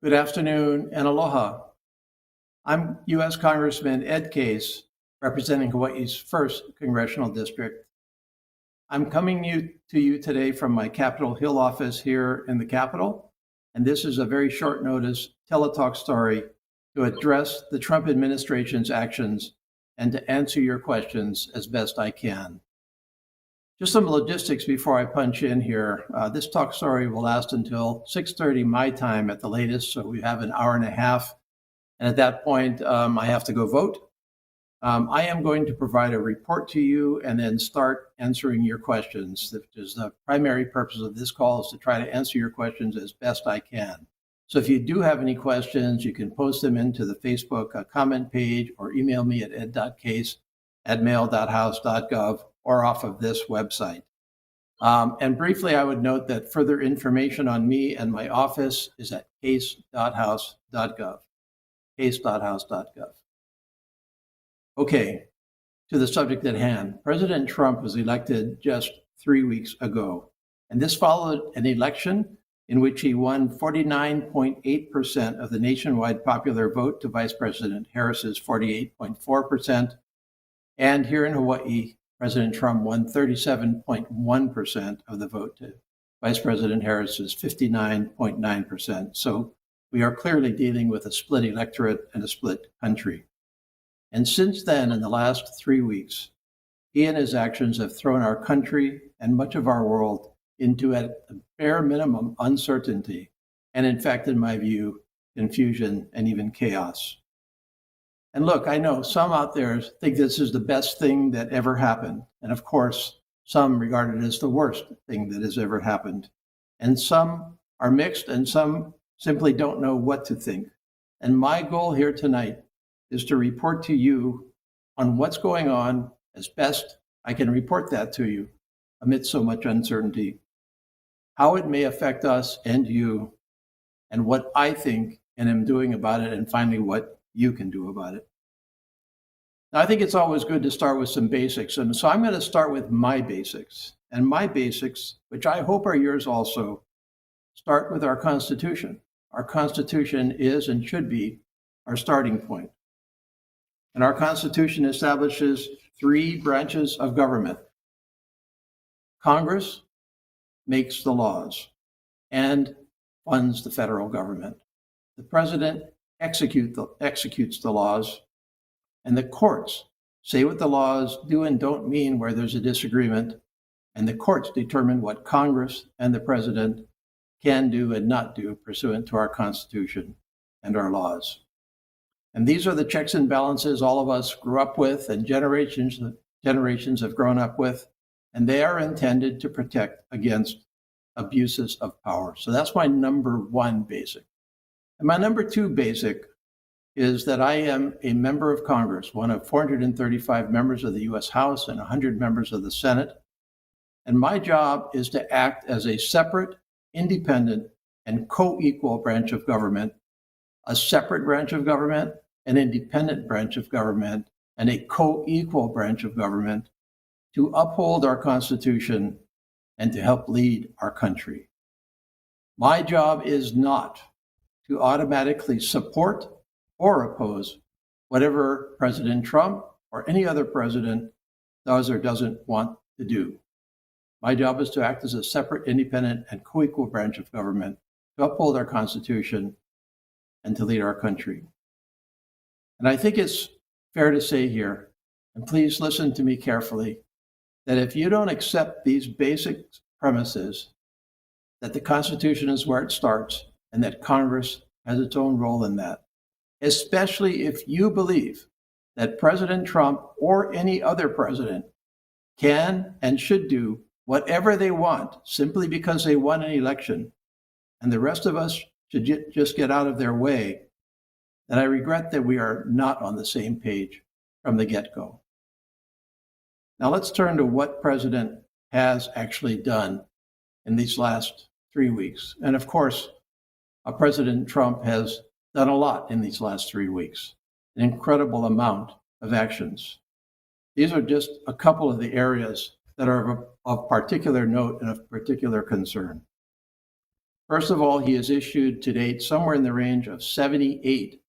Good afternoon and aloha. I'm U.S. Congressman Ed Case, representing Hawaii's 1st Congressional District. I'm coming to you today from my Capitol Hill office here in the Capitol, and this is a very short notice Tele-Talk story to address the Trump administration's actions and to answer your questions as best I can. Just some logistics before I punch in here. This talk story will last until 6:30 my time at the latest, so we have an hour and a half. And at that point, I have to go vote. I am going to provide a report to you and then start answering your questions. Which is the primary purpose of this call, is to try to answer your questions as best I can. So if you do have any questions, you can post them into the Facebook comment page or email me at ed.case@mail.house.gov or off of this website. And briefly, I would note that further information on me and my office is at case.house.gov. case.house.gov. Okay, to the subject at hand. President Trump was elected just 3 weeks ago, and this followed an election in which he won 49.8% of the nationwide popular vote to Vice President Harris's 48.4%. And here in Hawaii, President Trump won 37.1% of the vote to Vice President Harris's 59.9%. So we are clearly dealing with a split electorate and a split country. And since then, in the last 3 weeks, he and his actions have thrown our country and much of our world into, at the bare minimum, uncertainty, and in fact, in my view, confusion and even chaos. And look, I know some out there think this is the best thing that ever happened. And of course, some regard it as the worst thing that has ever happened. And some are mixed, and some simply don't know what to think. And my goal here tonight is to report to you on what's going on as best I can report that to you amidst so much uncertainty, how it may affect us and you, and what I think and am doing about it, and finally what you can do about it. Now, I think it's always good to start with some basics. And so I'm going to start with my basics. And my basics, which I hope are yours also, start with our Constitution. Our Constitution is and should be our starting point. And our Constitution establishes 3 branches of government. Congress makes the laws and funds the federal government. The president executes the laws, and the courts say what the laws do and don't mean where there's a disagreement, and the courts determine what Congress and the president can do and not do pursuant to our Constitution and our laws. And these are the checks and balances all of us grew up with, and generations have grown up with, and they are intended to protect against abuses of power. So that's my number 1 basic. And my number 2 basic is that I am a member of Congress, one of 435 members of the U.S. House and 100 members of the Senate. And my job is to act as a separate, independent, and co-equal branch of government, a separate branch of government, an independent branch of government, and a co-equal branch of government to uphold our Constitution and to help lead our country. My job is not to automatically support or oppose whatever President Trump or any other president does or doesn't want to do. My job is to act as a separate, independent, and co-equal branch of government to uphold our Constitution and to lead our country. And I think it's fair to say here, and please listen to me carefully, that if you don't accept these basic premises, that the Constitution is where it starts and that Congress has its own role in that, especially if you believe that President Trump or any other president can and should do whatever they want simply because they won an election, and the rest of us should just get out of their way, then I regret that we are not on the same page from the get-go. Now let's turn to what President has actually done in these last 3 weeks. And of course, President Trump has done a lot in these last 3 weeks, an incredible amount of actions. These are just a couple of the areas that are of particular note and of particular concern. First of all, he has issued to date somewhere in the range of 78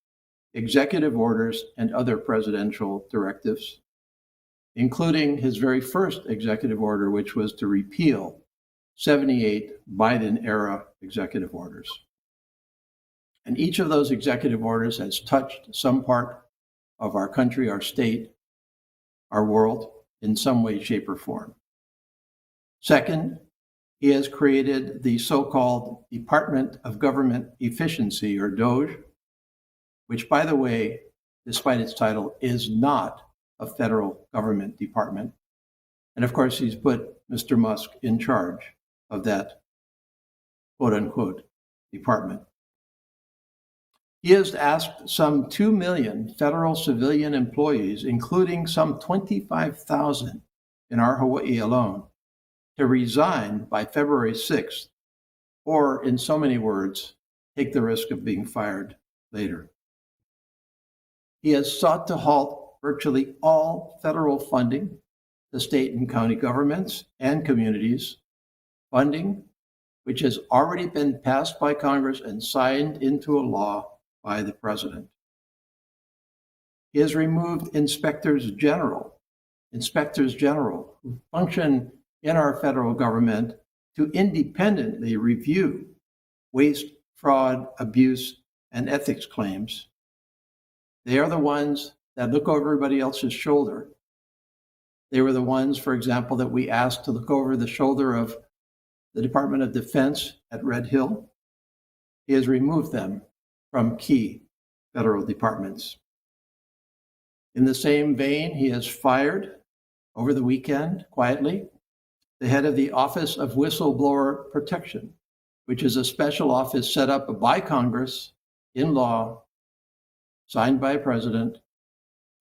executive orders and other presidential directives, including his very first executive order, which was to repeal 78 Biden-era executive orders. And each of those executive orders has touched some part of our country, our state, our world in some way, shape, or form. Second, he has created the so-called Department of Government Efficiency, or DOGE, which, by the way, despite its title, is not a federal government department. And of course, he's put Mr. Musk in charge of that quote-unquote department. He has asked some 2 million federal civilian employees, including some 25,000 in our Hawaii alone, to resign by February 6th, or in so many words, take the risk of being fired later. He has sought to halt virtually all federal funding to state and county governments and communities, funding which has already been passed by Congress and signed into a law by the president. He has removed inspectors general who function in our federal government to independently review waste, fraud, abuse, and ethics claims. They are the ones that look over everybody else's shoulder. They were the ones, for example, that we asked to look over the shoulder of the Department of Defense at Red Hill. He has removed them from key federal departments. In the same vein, he has fired over the weekend, quietly, the head of the Office of Whistleblower Protection, which is a special office set up by Congress in law, signed by a president,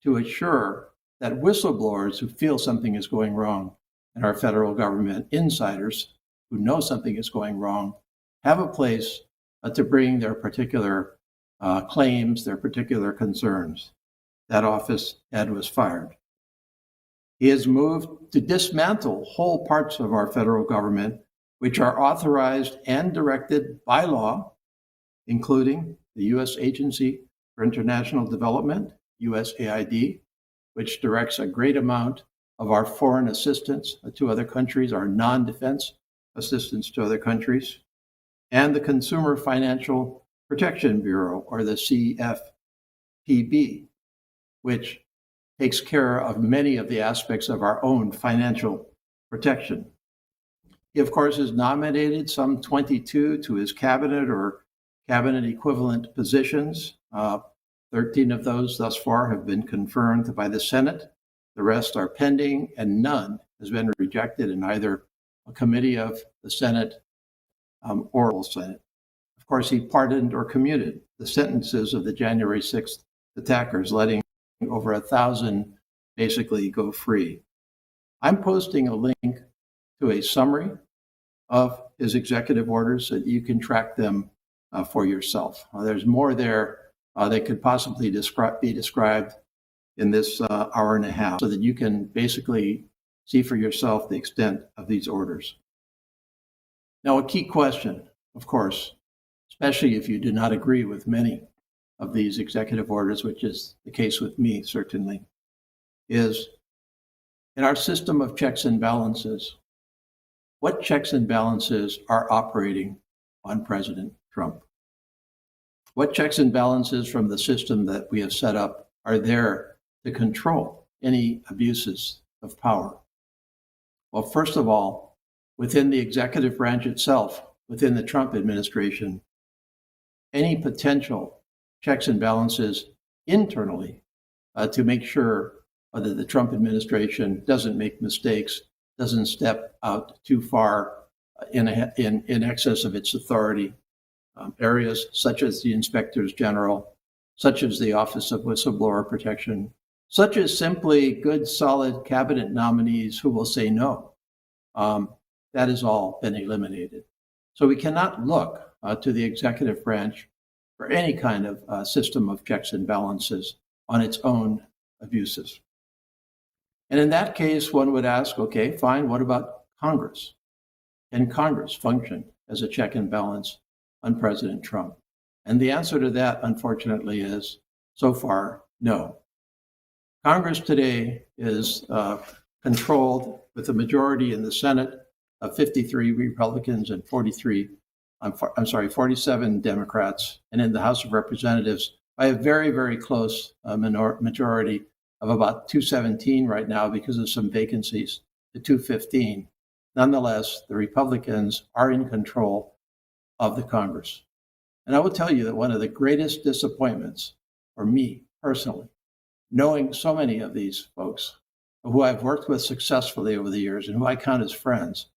to assure that whistleblowers who feel something is going wrong in our federal government, insiders who know something is going wrong, have a place to bring their particular claims, their particular concerns. That office head was fired. He has moved to dismantle whole parts of our federal government, which are authorized and directed by law, including the U.S. Agency for International Development, USAID, which directs a great amount of our foreign assistance to other countries, our non-defense assistance to other countries, and the Consumer Financial Protection Bureau, or the CFPB, which takes care of many of the aspects of our own financial protection. He, of course, has nominated some 22 to his cabinet or cabinet equivalent positions. 13 of those thus far have been confirmed by the Senate. The rest are pending, and none has been rejected in either a committee of the Senate or the Senate. Of course, he pardoned or commuted the sentences of the January 6th attackers, letting over 1,000 basically go free. I'm posting a link to a summary of his executive orders so that you can track them for yourself. There's more there that could possibly be described in this hour and a half so that you can basically see for yourself the extent of these orders. Now, a key question, of course, especially if you do not agree with many of these executive orders, which is the case with me, certainly, is in our system of checks and balances, what checks and balances are operating on President Trump? What checks and balances from the system that we have set up are there to control any abuses of power? Well, first of all, within the executive branch itself, within the Trump administration, any potential checks and balances internally to make sure that the Trump administration doesn't make mistakes, doesn't step out too far in excess of its authority. Areas such as the inspectors general, such as the Office of Whistleblower Protection, such as simply good, solid cabinet nominees who will say no. That has all been eliminated. So we cannot look to the executive branch for any kind of system of checks and balances on its own abuses. And in that case, one would ask, okay, fine, what about Congress? Can Congress function as a check and balance on President Trump? And the answer to that, unfortunately, is so far, no. Congress today is controlled with a majority in the Senate of 53 Republicans and 47 Democrats, and in the House of Representatives by a very, very close majority of about 217 right now because of some vacancies to 215. Nonetheless, the Republicans are in control of the Congress. And I will tell you that one of the greatest disappointments for me personally, knowing so many of these folks who I've worked with successfully over the years and who I count as friends,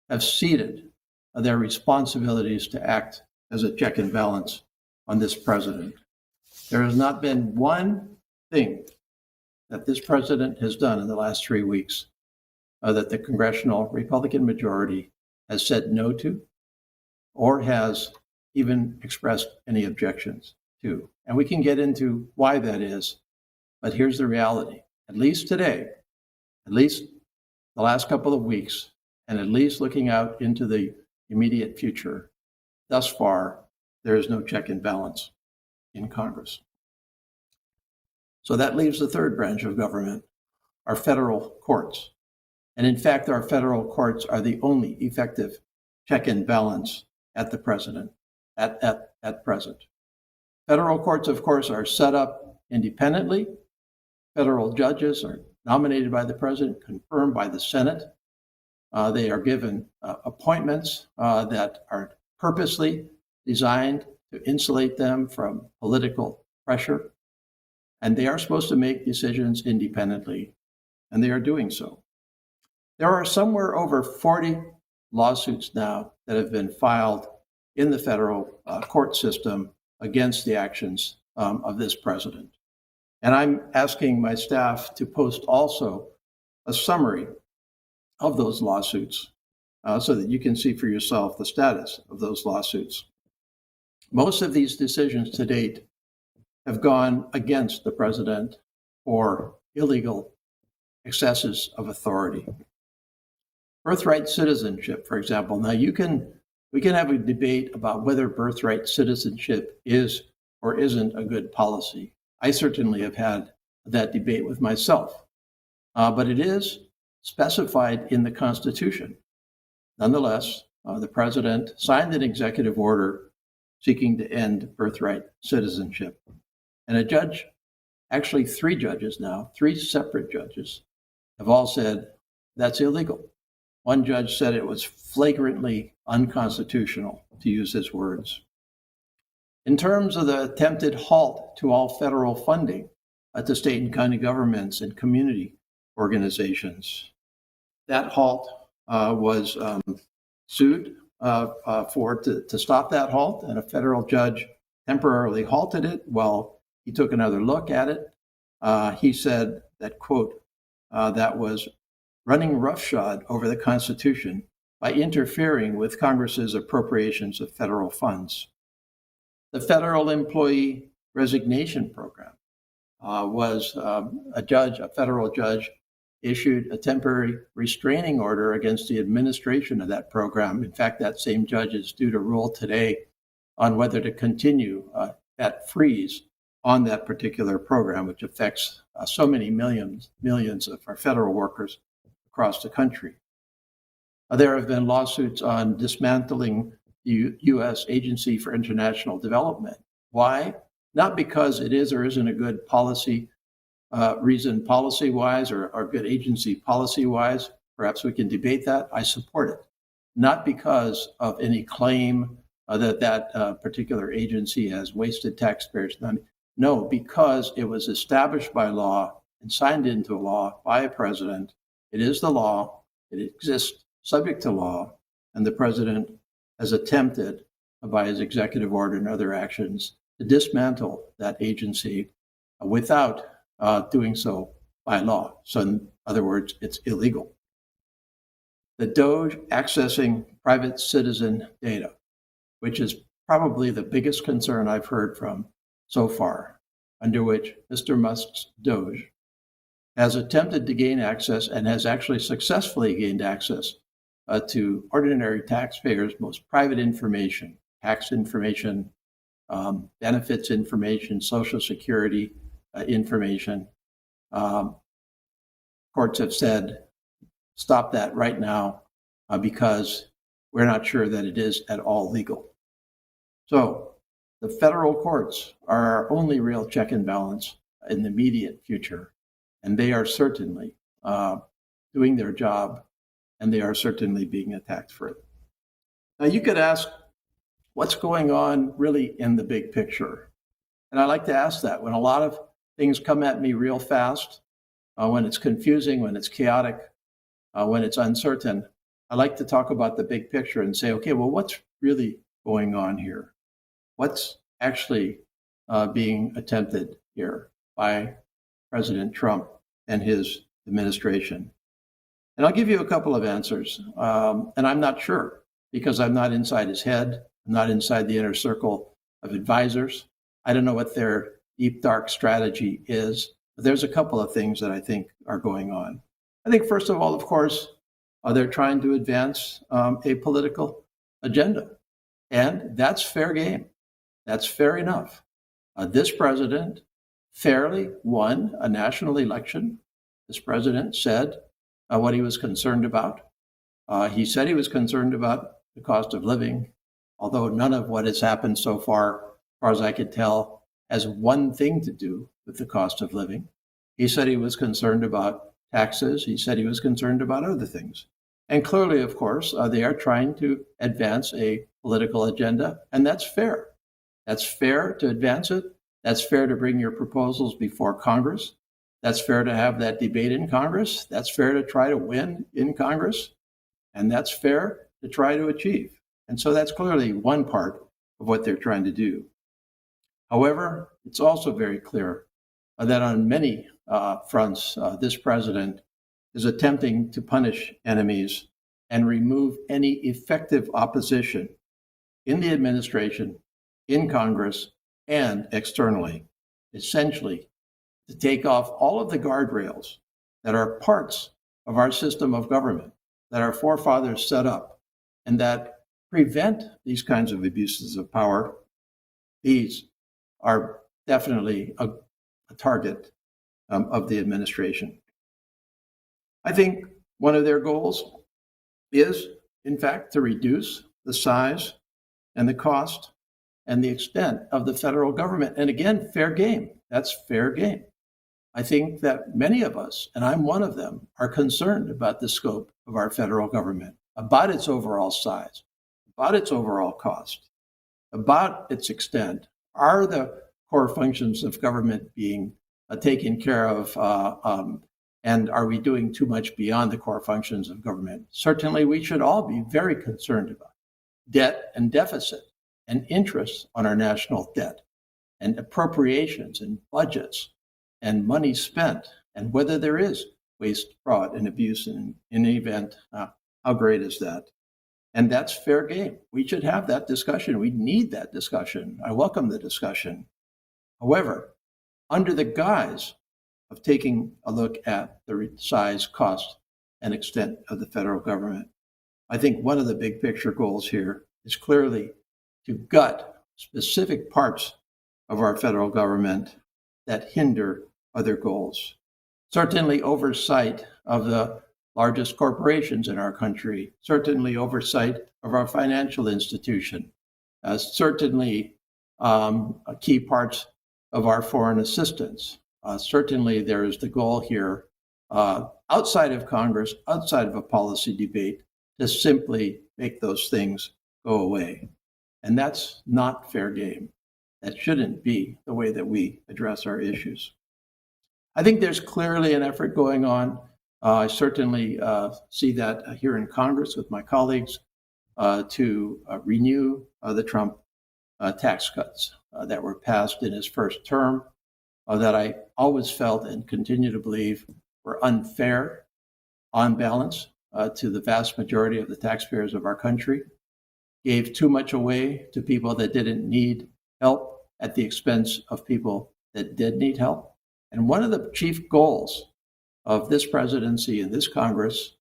have ceded their responsibilities to act as a check and balance on this president. There has not been one thing that this president has done in the last 3 weeks that the congressional Republican majority has said no to or has even expressed any objections to. And we can get into why that is, but here's the reality. At least today, at least the last couple of weeks, and at least looking out into the immediate future, thus far, there is no check and balance in Congress. So that leaves the third branch of government, our federal courts. And in fact, our federal courts are the only effective check and balance at the president, at present. Federal courts, of course, are set up independently. Federal judges are nominated by the president, confirmed by the Senate. They are given appointments that are purposely designed to insulate them from political pressure. And they are supposed to make decisions independently, and they are doing so. There are somewhere over 40 lawsuits now that have been filed in the federal court system against the actions of this president. And I'm asking my staff to post also a summary of those lawsuits so that you can see for yourself the status of those lawsuits. Most of these decisions to date have gone against the president for illegal excesses of authority. Birthright citizenship, for example. Now we can have a debate about whether birthright citizenship is or isn't a good policy. I certainly have had that debate with myself, but it is specified in the Constitution. Nonetheless, the president signed an executive order seeking to end birthright citizenship. And a judge, actually 3 judges now, 3 separate judges, have all said that's illegal. One judge said it was flagrantly unconstitutional, to use his words. In terms of the attempted halt to all federal funding to state and county governments and community organizations, that halt was sued to stop that halt, and a federal judge temporarily halted it while he took another look at it. He said that, quote, that was running roughshod over the Constitution by interfering with Congress's appropriations of federal funds. The Federal Employee Resignation Program was a federal judge issued a temporary restraining order against the administration of that program. In fact, that same judge is due to rule today on whether to continue that freeze on that particular program, which affects so many millions of our federal workers across the country. There have been lawsuits on dismantling the U.S. Agency for International Development. Why? Not because it is or isn't a good policy reason policy-wise or good agency policy-wise. Perhaps we can debate that. I support it. Not because of any claim that particular agency has wasted taxpayers' money. No, because it was established by law and signed into law by a president. It is the law. It exists subject to law, and the president has attempted, by his executive order and other actions, to dismantle that agency without doing so by law. So in other words, it's illegal. The DOJ accessing private citizen data, which is probably the biggest concern I've heard from so far, under which Mr. Musk's DOJ has attempted to gain access and has actually successfully gained access to ordinary taxpayers' most private information, tax information, benefits information, Social Security information. Courts have said, stop that right now because we're not sure that it is at all legal. So the federal courts are our only real check and balance in the immediate future, and they are certainly doing their job, and they are certainly being attacked for it. Now, you could ask, what's going on really in the big picture? And I like to ask that when a lot of things come at me real fast, when it's confusing, when it's chaotic, when it's uncertain. I like to talk about the big picture and say, okay, well, what's really going on here? What's actually being attempted here by President Trump and his administration? And I'll give you a couple of answers. And I'm not sure because I'm not inside his head. I'm not inside the inner circle of advisors. I don't know what their deep, dark strategy is. But there's a couple of things that I think are going on. I think, first of all, of course, they're trying to advance a political agenda. And that's fair game. That's fair enough. This president fairly won a national election. This president said what he was concerned about. He said he was concerned about the cost of living, although none of what has happened so far, as far as I could tell, has one thing to do with the cost of living. He said he was concerned about taxes. He said he was concerned about other things. And clearly, of course, they are trying to advance a political agenda, and that's fair. That's fair to advance it. That's fair to bring your proposals before Congress. That's fair to have that debate in Congress. That's fair to try to win in Congress. And that's fair to try to achieve. And so that's clearly one part of what they're trying to do. However, it's also very clear that on many fronts, this president is attempting to punish enemies and remove any effective opposition in the administration, in Congress, and externally, essentially to take off all of the guardrails that are parts of our system of government that our forefathers set up and that prevent these kinds of abuses of power. These are definitely a target of the administration. I think one of their goals is, in fact, to reduce the size and the cost and the extent of the federal government. And again, fair game. That's fair game. I think that many of us, and I'm one of them, are concerned about the scope of our federal government, about its overall size, about its overall cost, about its extent. Are the core functions of government being taken care of? And are we doing too much beyond the core functions of government? Certainly, we should all be very concerned about debt and deficit and interest on our national debt and appropriations and budgets and money spent and whether there is waste, fraud, and abuse in any event. How great is that? And that's fair game. We should have that discussion. We need that discussion. I welcome the discussion. However, under the guise of taking a look at the size, cost, and extent of the federal government, I think one of the big picture goals here is clearly to gut specific parts of our federal government that hinder other goals. Certainly oversight of the largest corporations in our country, certainly oversight of our financial institution, certainly key parts of our foreign assistance. Certainly there is the goal here outside of Congress, outside of a policy debate, to simply make those things go away. And that's not fair game. That shouldn't be the way that we address our issues. I think there's clearly an effort going on. I certainly see that here in Congress with my colleagues to renew the Trump tax cuts that were passed in his first term that I always felt and continue to believe were unfair on balance to the vast majority of the taxpayers of our country, gave too much away to people that didn't need help at the expense of people that did need help. And one of the chief goals of this presidency and this Congress,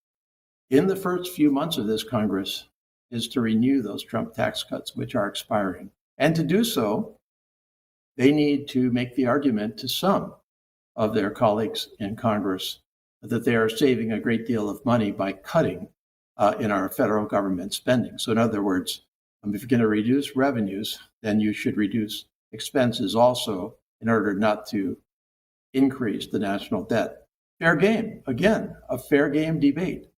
in the first few months of this Congress, is to renew those Trump tax cuts, which are expiring. And to do so, they need to make the argument to some of their colleagues in Congress that they are saving a great deal of money by cutting in our federal government spending. So in other words, if you're going to reduce revenues, then you should reduce expenses also in order not to increase the national debt. Fair game, again, a fair game debate,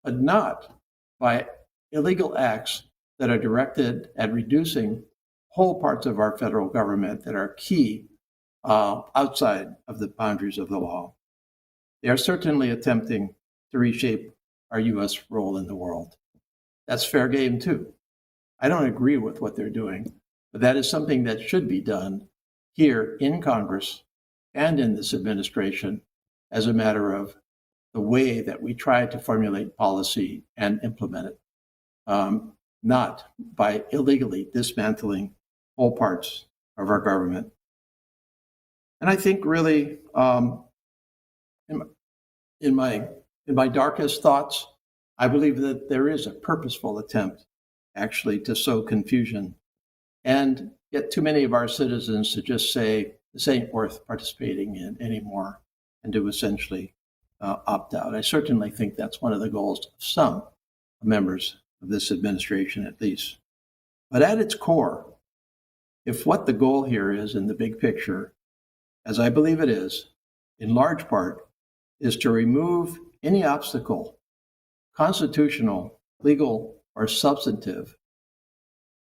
but not by illegal acts that are directed at reducing whole parts of our federal government that are key outside of the boundaries of the law. They are certainly attempting to reshape our U.S. role in the world. That's fair game too. I don't agree with what they're doing, but that is something that should be done here in Congress and in this administration as a matter of the way that we try to formulate policy and implement it, not by illegally dismantling whole parts of our government. And I think really, in my darkest thoughts, I believe that there is a purposeful attempt actually to sow confusion and get too many of our citizens to just say this ain't worth participating in anymore and to essentially opt out. I certainly think that's one of the goals of some members of this administration, at least. But at its core, if what the goal here is in the big picture, as I believe it is, in large part, is to remove any obstacle, constitutional, legal, or substantive,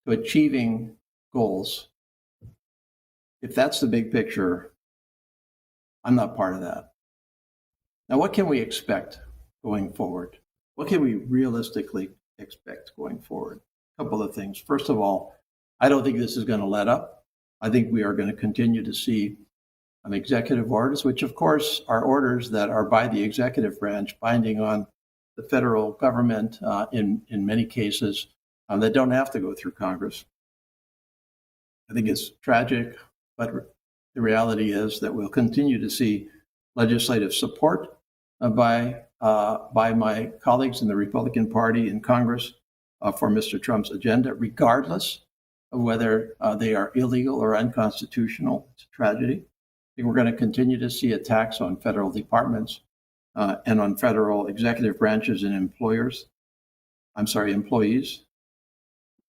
to achieving goals. If that's the big picture, I'm not part of that. Now, what can we expect going forward? What can we realistically expect going forward? A couple of things. First of all, I don't think this is going to let up. I think we are going to continue to see executive orders, which of course are orders that are by the executive branch binding on the federal government in many cases that don't have to go through Congress. I think it's tragic, but the reality is that we'll continue to see legislative support by my colleagues in the Republican Party in Congress for Mr. Trump's agenda, regardless of whether they are illegal or unconstitutional. It's a tragedy. I think we're going to continue to see attacks on federal departments and on federal executive branches and employees. I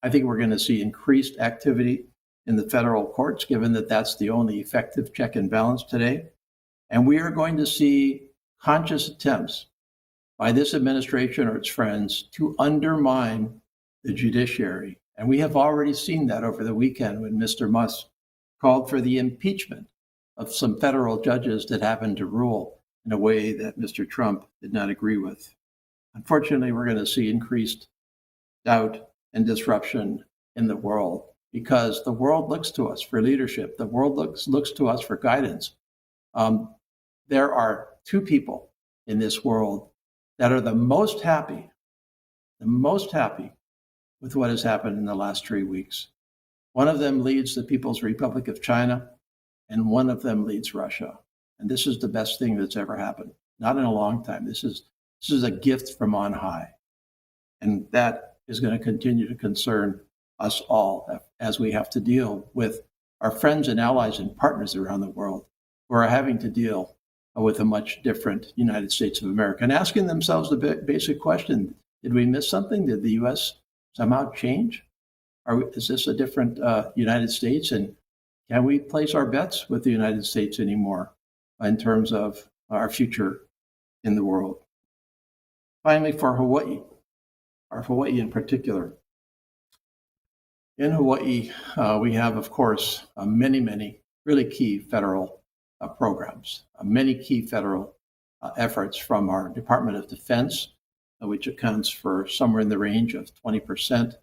think we're going to see increased activity in the federal courts, given that that's the only effective check and balance today. And we are going to see conscious attempts by this administration or its friends to undermine the judiciary. And we have already seen that over the weekend when Mr. Musk called for the impeachment of some federal judges that happened to rule in a way that Mr. Trump did not agree with. Unfortunately, we're going to see increased doubt and disruption in the world because the world looks to us for leadership. The world looks to us for guidance. There are two people in this world that are the most happy with what has happened in the last 3 weeks. One of them leads the People's Republic of China, and one of them leads Russia. And this is the best thing that's ever happened. Not in a long time. This is a gift from on high. And that is going to continue to concern us all as we have to deal with our friends and allies and partners around the world who are having to deal with a much different United States of America and asking themselves the basic question, did we miss something? Did the U.S. somehow change? Is this a different United States? And can we place our bets with the United States anymore in terms of our future in the world? Finally, for Hawaii in particular. In Hawaii, we have, of course, many really key federal programs, many key federal efforts from our Department of Defense, which accounts for somewhere in the range of 20%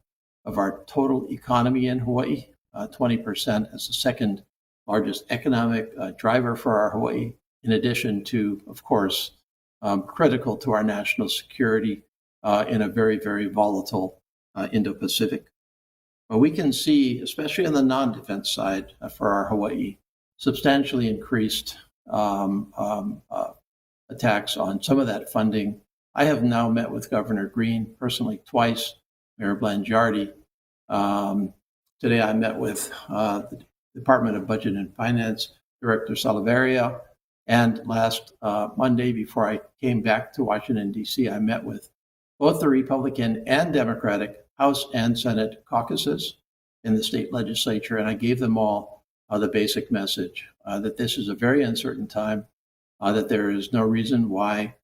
of our total economy in Hawaii, 20% as the second largest economic driver for our Hawaii, in addition to, of course, critical to our national security in a very, very volatile Indo-Pacific. But we can see, especially on the non-defense side for our Hawaii, substantially increased attacks on some of that funding. I have now met with Governor Green personally twice Mayor Blangiardi. Today I met with the Department of Budget and Finance Director Salaveria. And last Monday, before I came back to Washington, D.C., I met with both the Republican and Democratic House and Senate caucuses in the state legislature. And I gave them all the basic message that this is a very uncertain time, that there is no reason why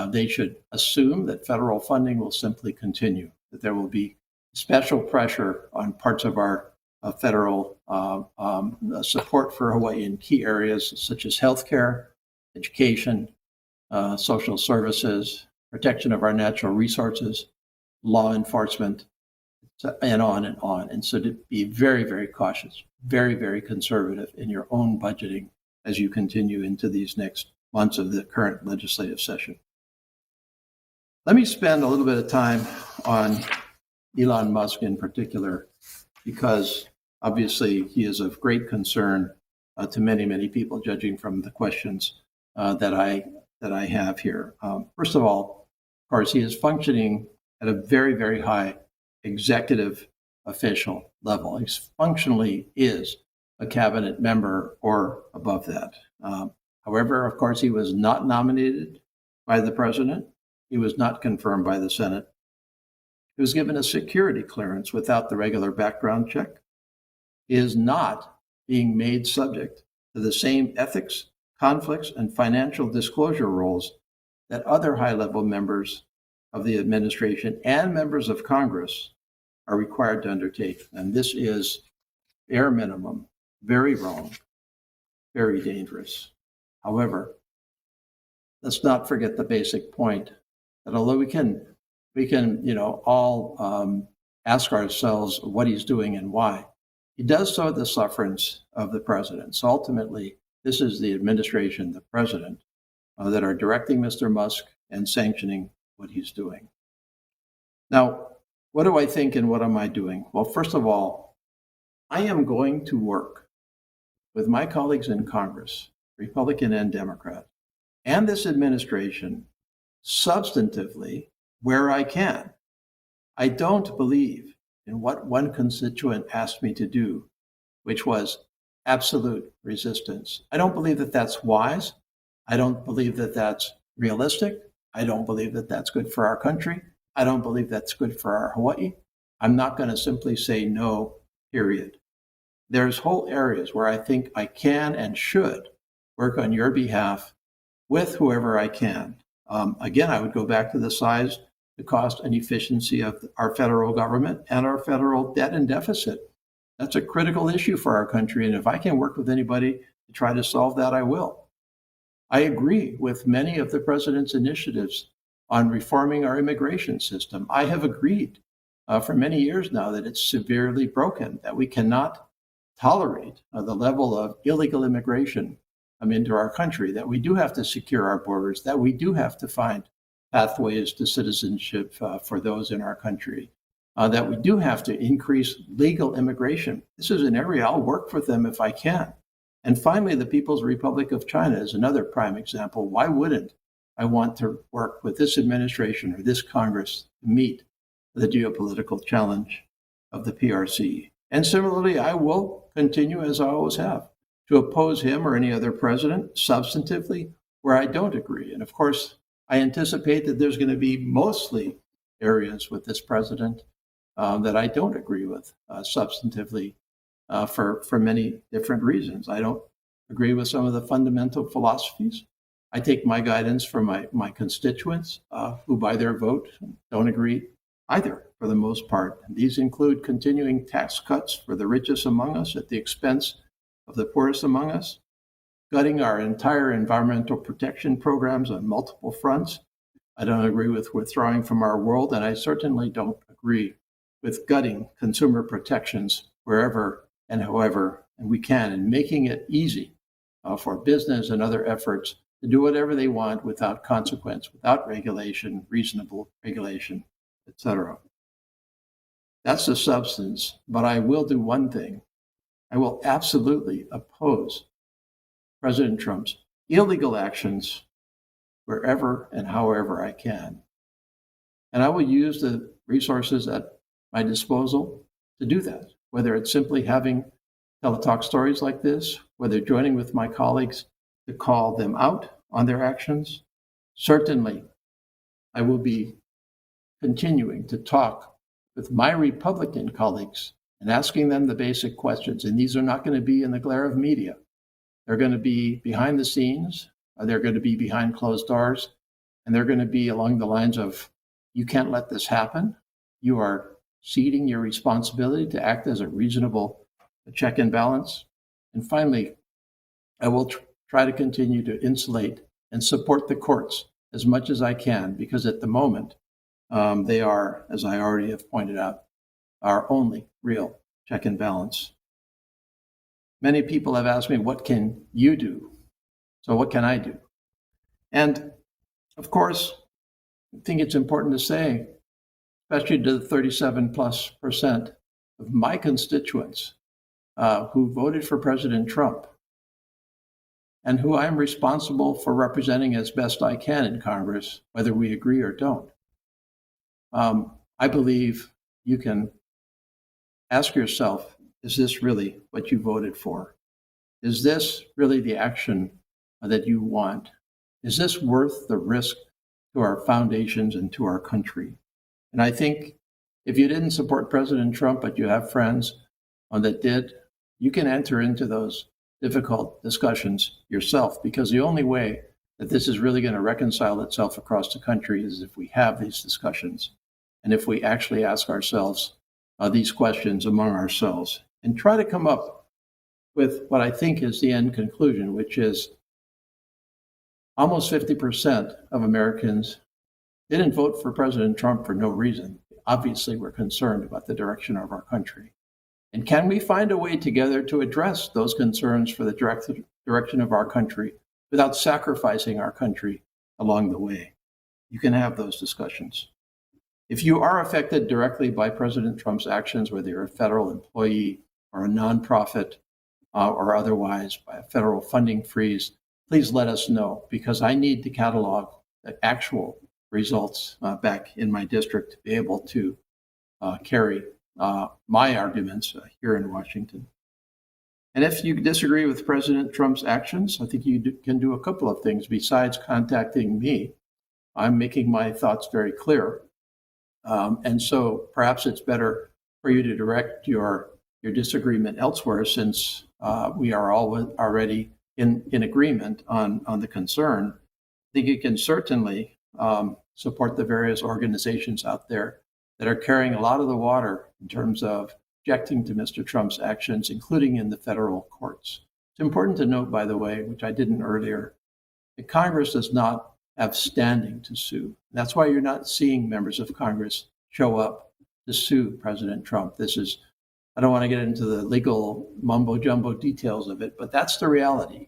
they should assume that federal funding will simply continue, that there will be special pressure on parts of our federal support for Hawaii in key areas such as healthcare, education, social services, protection of our natural resources, law enforcement, and on and on. And so to be very, very cautious, very, very conservative in your own budgeting as you continue into these next months of the current legislative session. Let me spend a little bit of time on Elon Musk in particular, because obviously he is of great concern to many, many people, judging from the questions that I have here. First of all, of course, he is functioning at a very, very high executive official level. He functionally is a cabinet member or above that. However, of course, he was not nominated by the president. He was not confirmed by the Senate. He was given a security clearance without the regular background check. He is not being made subject to the same ethics, conflicts, and financial disclosure rules that other high-level members of the administration and members of Congress are required to undertake. And this is, bare minimum, very wrong, very dangerous. However, let's not forget the basic point that although we can all ask ourselves what he's doing and why, he does so at the sufferance of the president. So ultimately, this is the administration, the president, that are directing Mr. Musk and sanctioning what he's doing. Now, what do I think and what am I doing? Well, first of all, I am going to work with my colleagues in Congress, Republican and Democrat, and this administration substantively where I can. I don't believe in what one constituent asked me to do, which was absolute resistance. I don't believe that that's wise. I don't believe that that's realistic. I don't believe that that's good for our country. I don't believe that's good for our Hawaii. I'm not going to simply say no, period. There's whole areas where I think I can and should work on your behalf with whoever I can. Again, I would go back to the size, the cost, and efficiency of our federal government and our federal debt and deficit. That's a critical issue for our country. And if I can work with anybody to try to solve that, I will. I agree with many of the president's initiatives on reforming our immigration system. I have agreed for many years now that it's severely broken, that we cannot tolerate the level of illegal immigration into our country, that we do have to secure our borders, that we do have to find pathways to citizenship for those in our country, that we do have to increase legal immigration. This is an area I'll work for them if I can. And finally, the People's Republic of China is another prime example. Why wouldn't I want to work with this administration or this Congress to meet the geopolitical challenge of the PRC? And similarly, I will continue, as I always have, to oppose him or any other president substantively where I don't agree. And of course, I anticipate that there's going to be mostly areas with this president that I don't agree with substantively for many different reasons. I don't agree with some of the fundamental philosophies. I take my guidance from my constituents who by their vote don't agree either for the most part. And these include continuing tax cuts for the richest among us at the expense of the poorest among us, gutting our entire environmental protection programs on multiple fronts. I don't agree with withdrawing from our world, and I certainly don't agree with gutting consumer protections wherever and however and we can, and making it easy for business and other efforts to do whatever they want without consequence, without regulation, reasonable regulation, etc. That's the substance, but I will do one thing. I will absolutely oppose President Trump's illegal actions wherever and however I can. And I will use the resources at my disposal to do that, whether it's simply having Tele-Talk stories like this, whether joining with my colleagues to call them out on their actions. Certainly, I will be continuing to talk with my Republican colleagues and asking them the basic questions. And these are not going to be in the glare of media. They're going to be behind the scenes. They're going to be behind closed doors. And they're going to be along the lines of, you can't let this happen. You are ceding your responsibility to act as a reasonable check and balance. And finally, I will try to continue to insulate and support the courts as much as I can, because at the moment, they are, as I already have pointed out, our only real check and balance. Many people have asked me, what can you do? So what can I do? And of course, I think it's important to say, especially to the 37+% of my constituents who voted for President Trump and who I'm responsible for representing as best I can in Congress, whether we agree or don't. I believe you can ask yourself, is this really what you voted for? Is this really the action that you want? Is this worth the risk to our foundations and to our country? And I think if you didn't support President Trump, but you have friends that did, you can enter into those difficult discussions yourself, because the only way that this is really going to reconcile itself across the country is if we have these discussions and if we actually ask ourselves these questions among ourselves and try to come up with what I think is the end conclusion, which is almost 50% of Americans didn't vote for President Trump for no reason. Obviously, we're concerned about the direction of our country. And can we find a way together to address those concerns for the direction of our country without sacrificing our country along the way? You can have those discussions. If you are affected directly by President Trump's actions, whether you're a federal employee or a nonprofit or otherwise by a federal funding freeze, please let us know, because I need to catalog the actual results back in my district to be able to carry my arguments here in Washington. And if you disagree with President Trump's actions, I think you can do a couple of things besides contacting me. I'm making my thoughts very clear. And so perhaps it's better for you to direct your disagreement elsewhere, since we are all already in agreement on the concern. I think you can certainly support the various organizations out there that are carrying a lot of the water in terms of objecting to Mr. Trump's actions, including in the federal courts. It's important to note, by the way, which I didn't earlier, that Congress does not have standing to sue. That's why you're not seeing members of Congress show up to sue President Trump. This is, I don't want to get into the legal mumbo jumbo details of it, but that's the reality.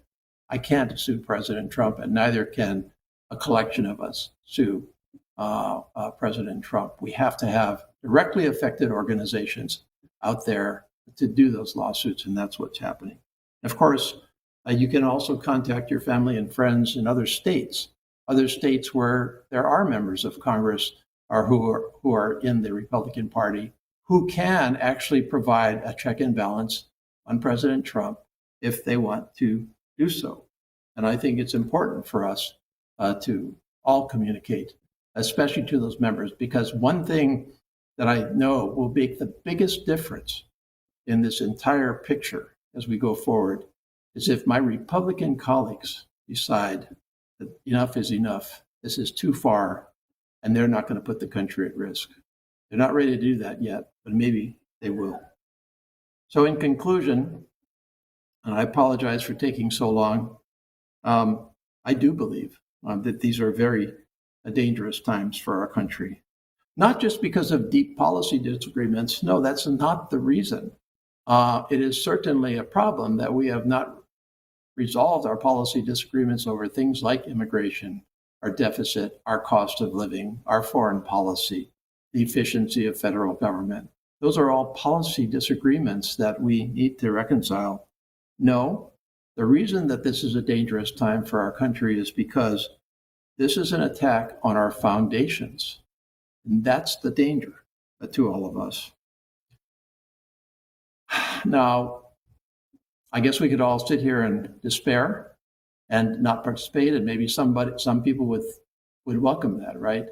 I can't sue President Trump, and neither can a collection of us sue President Trump. We have to have directly affected organizations out there to do those lawsuits, and that's what's happening. Of course, you can also contact your family and friends in other states where there are members of Congress or who are in the Republican Party who can actually provide a check and balance on President Trump if they want to do so. And I think it's important for us to all communicate, especially to those members, because one thing that I know will make the biggest difference in this entire picture as we go forward is if my Republican colleagues decide that enough is enough, this is too far, and they're not going to put the country at risk. They're not ready to do that yet, but maybe they will. So in conclusion, and I apologize for taking so long, I do believe that these are very dangerous times for our country. Not just because of deep policy disagreements. No, that's not the reason. It is certainly a problem that we have not resolved our policy disagreements over things like immigration, our deficit, our cost of living, our foreign policy, the efficiency of federal government. Those are all policy disagreements that we need to reconcile. No, the reason that this is a dangerous time for our country is because this is an attack on our foundations. And that's the danger. to all of us. Now, I guess we could all sit here in despair and not participate, and maybe some people would welcome that, right?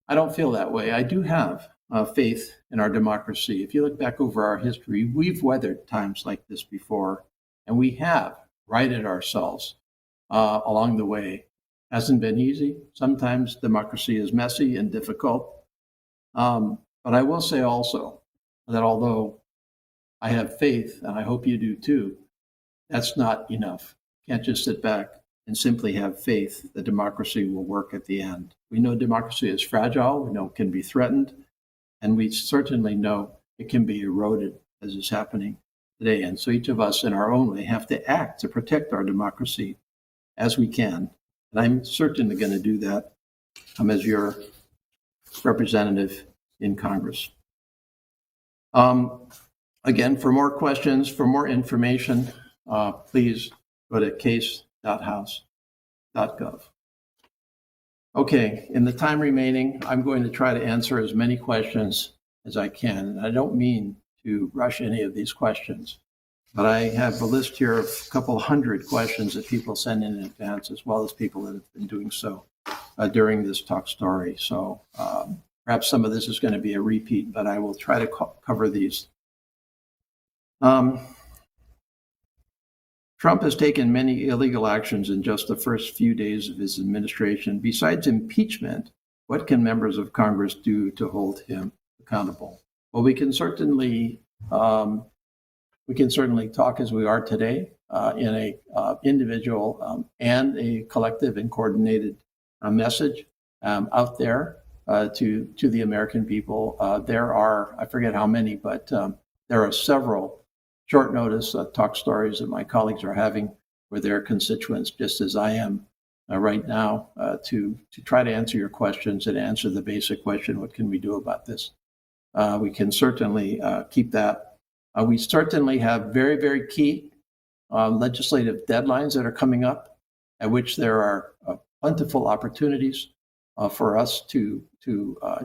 I don't feel that way. I do have faith in our democracy. If you look back over our history, we've weathered times like this before, and we have righted ourselves along the way. Hasn't been easy. Sometimes democracy is messy and difficult. But I will say also that although I have faith, and I hope you do too, that's not enough. Can't just sit back and simply have faith that democracy will work at the end. We know democracy is fragile, we know it can be threatened, and we certainly know it can be eroded, as is happening today. And so each of us in our own way have to act to protect our democracy as we can. And I'm certainly going to do that as your representative in Congress. Again, for more questions, for more information, please go to case.house.gov. Okay, in the time remaining, I'm going to try to answer as many questions as I can. And I don't mean to rush any of these questions, but I have a list here of a couple hundred questions that people send in advance, as well as people that have been doing so during this talk story. So perhaps some of this is going to be a repeat, but I will try to cover these. Trump has taken many illegal actions in just the first few days of his administration. Besides impeachment, what can members of Congress do to hold him accountable? Well, we can certainly talk as we are today in a individual and a collective and coordinated message out there to the American people. There are, I forget how many, but there are several short notice talk stories that my colleagues are having with their constituents, just as I am right now, to try to answer your questions and answer the basic question, what can we do about this? We can certainly keep that. We certainly have very, very key legislative deadlines that are coming up, at which there are plentiful opportunities for us to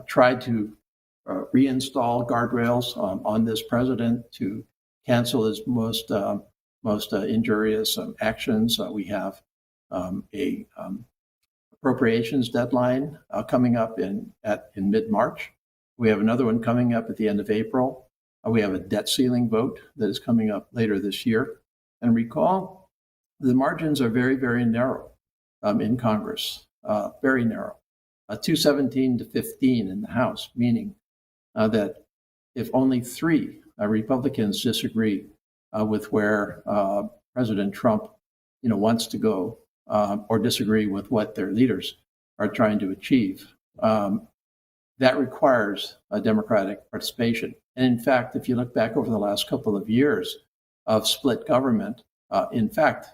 try to reinstall guardrails on this president, to cancel his most injurious actions. We have a appropriations deadline coming up in mid-March. We have another one coming up at the end of April. We have a debt ceiling vote that is coming up later this year. And recall, the margins are very, very narrow in Congress, very narrow. 217 to 15 in the House, meaning that if only 3 Republicans disagree with where President Trump, wants to go, or disagree with what their leaders are trying to achieve, that requires a Democratic participation. And in fact, if you look back over the last couple of years of split government, in fact,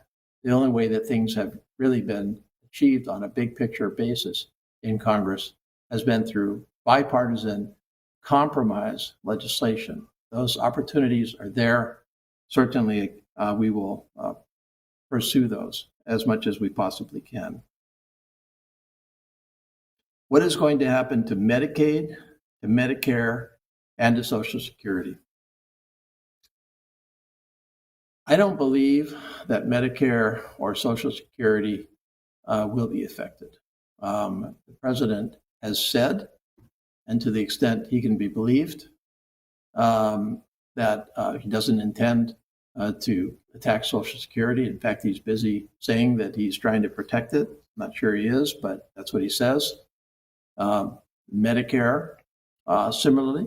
the only way that things have really been achieved on a big picture basis in Congress has been through bipartisan compromise legislation. Those opportunities are there. Certainly, we will pursue those as much as we possibly can. What is going to happen to Medicaid, to Medicare, and to Social Security? I don't believe that Medicare or Social Security will be affected. The president has said, and to the extent he can be believed, that he doesn't intend to attack Social Security. In fact, he's busy saying that he's trying to protect it. I'm not sure he is, but that's what he says. Medicare, similarly.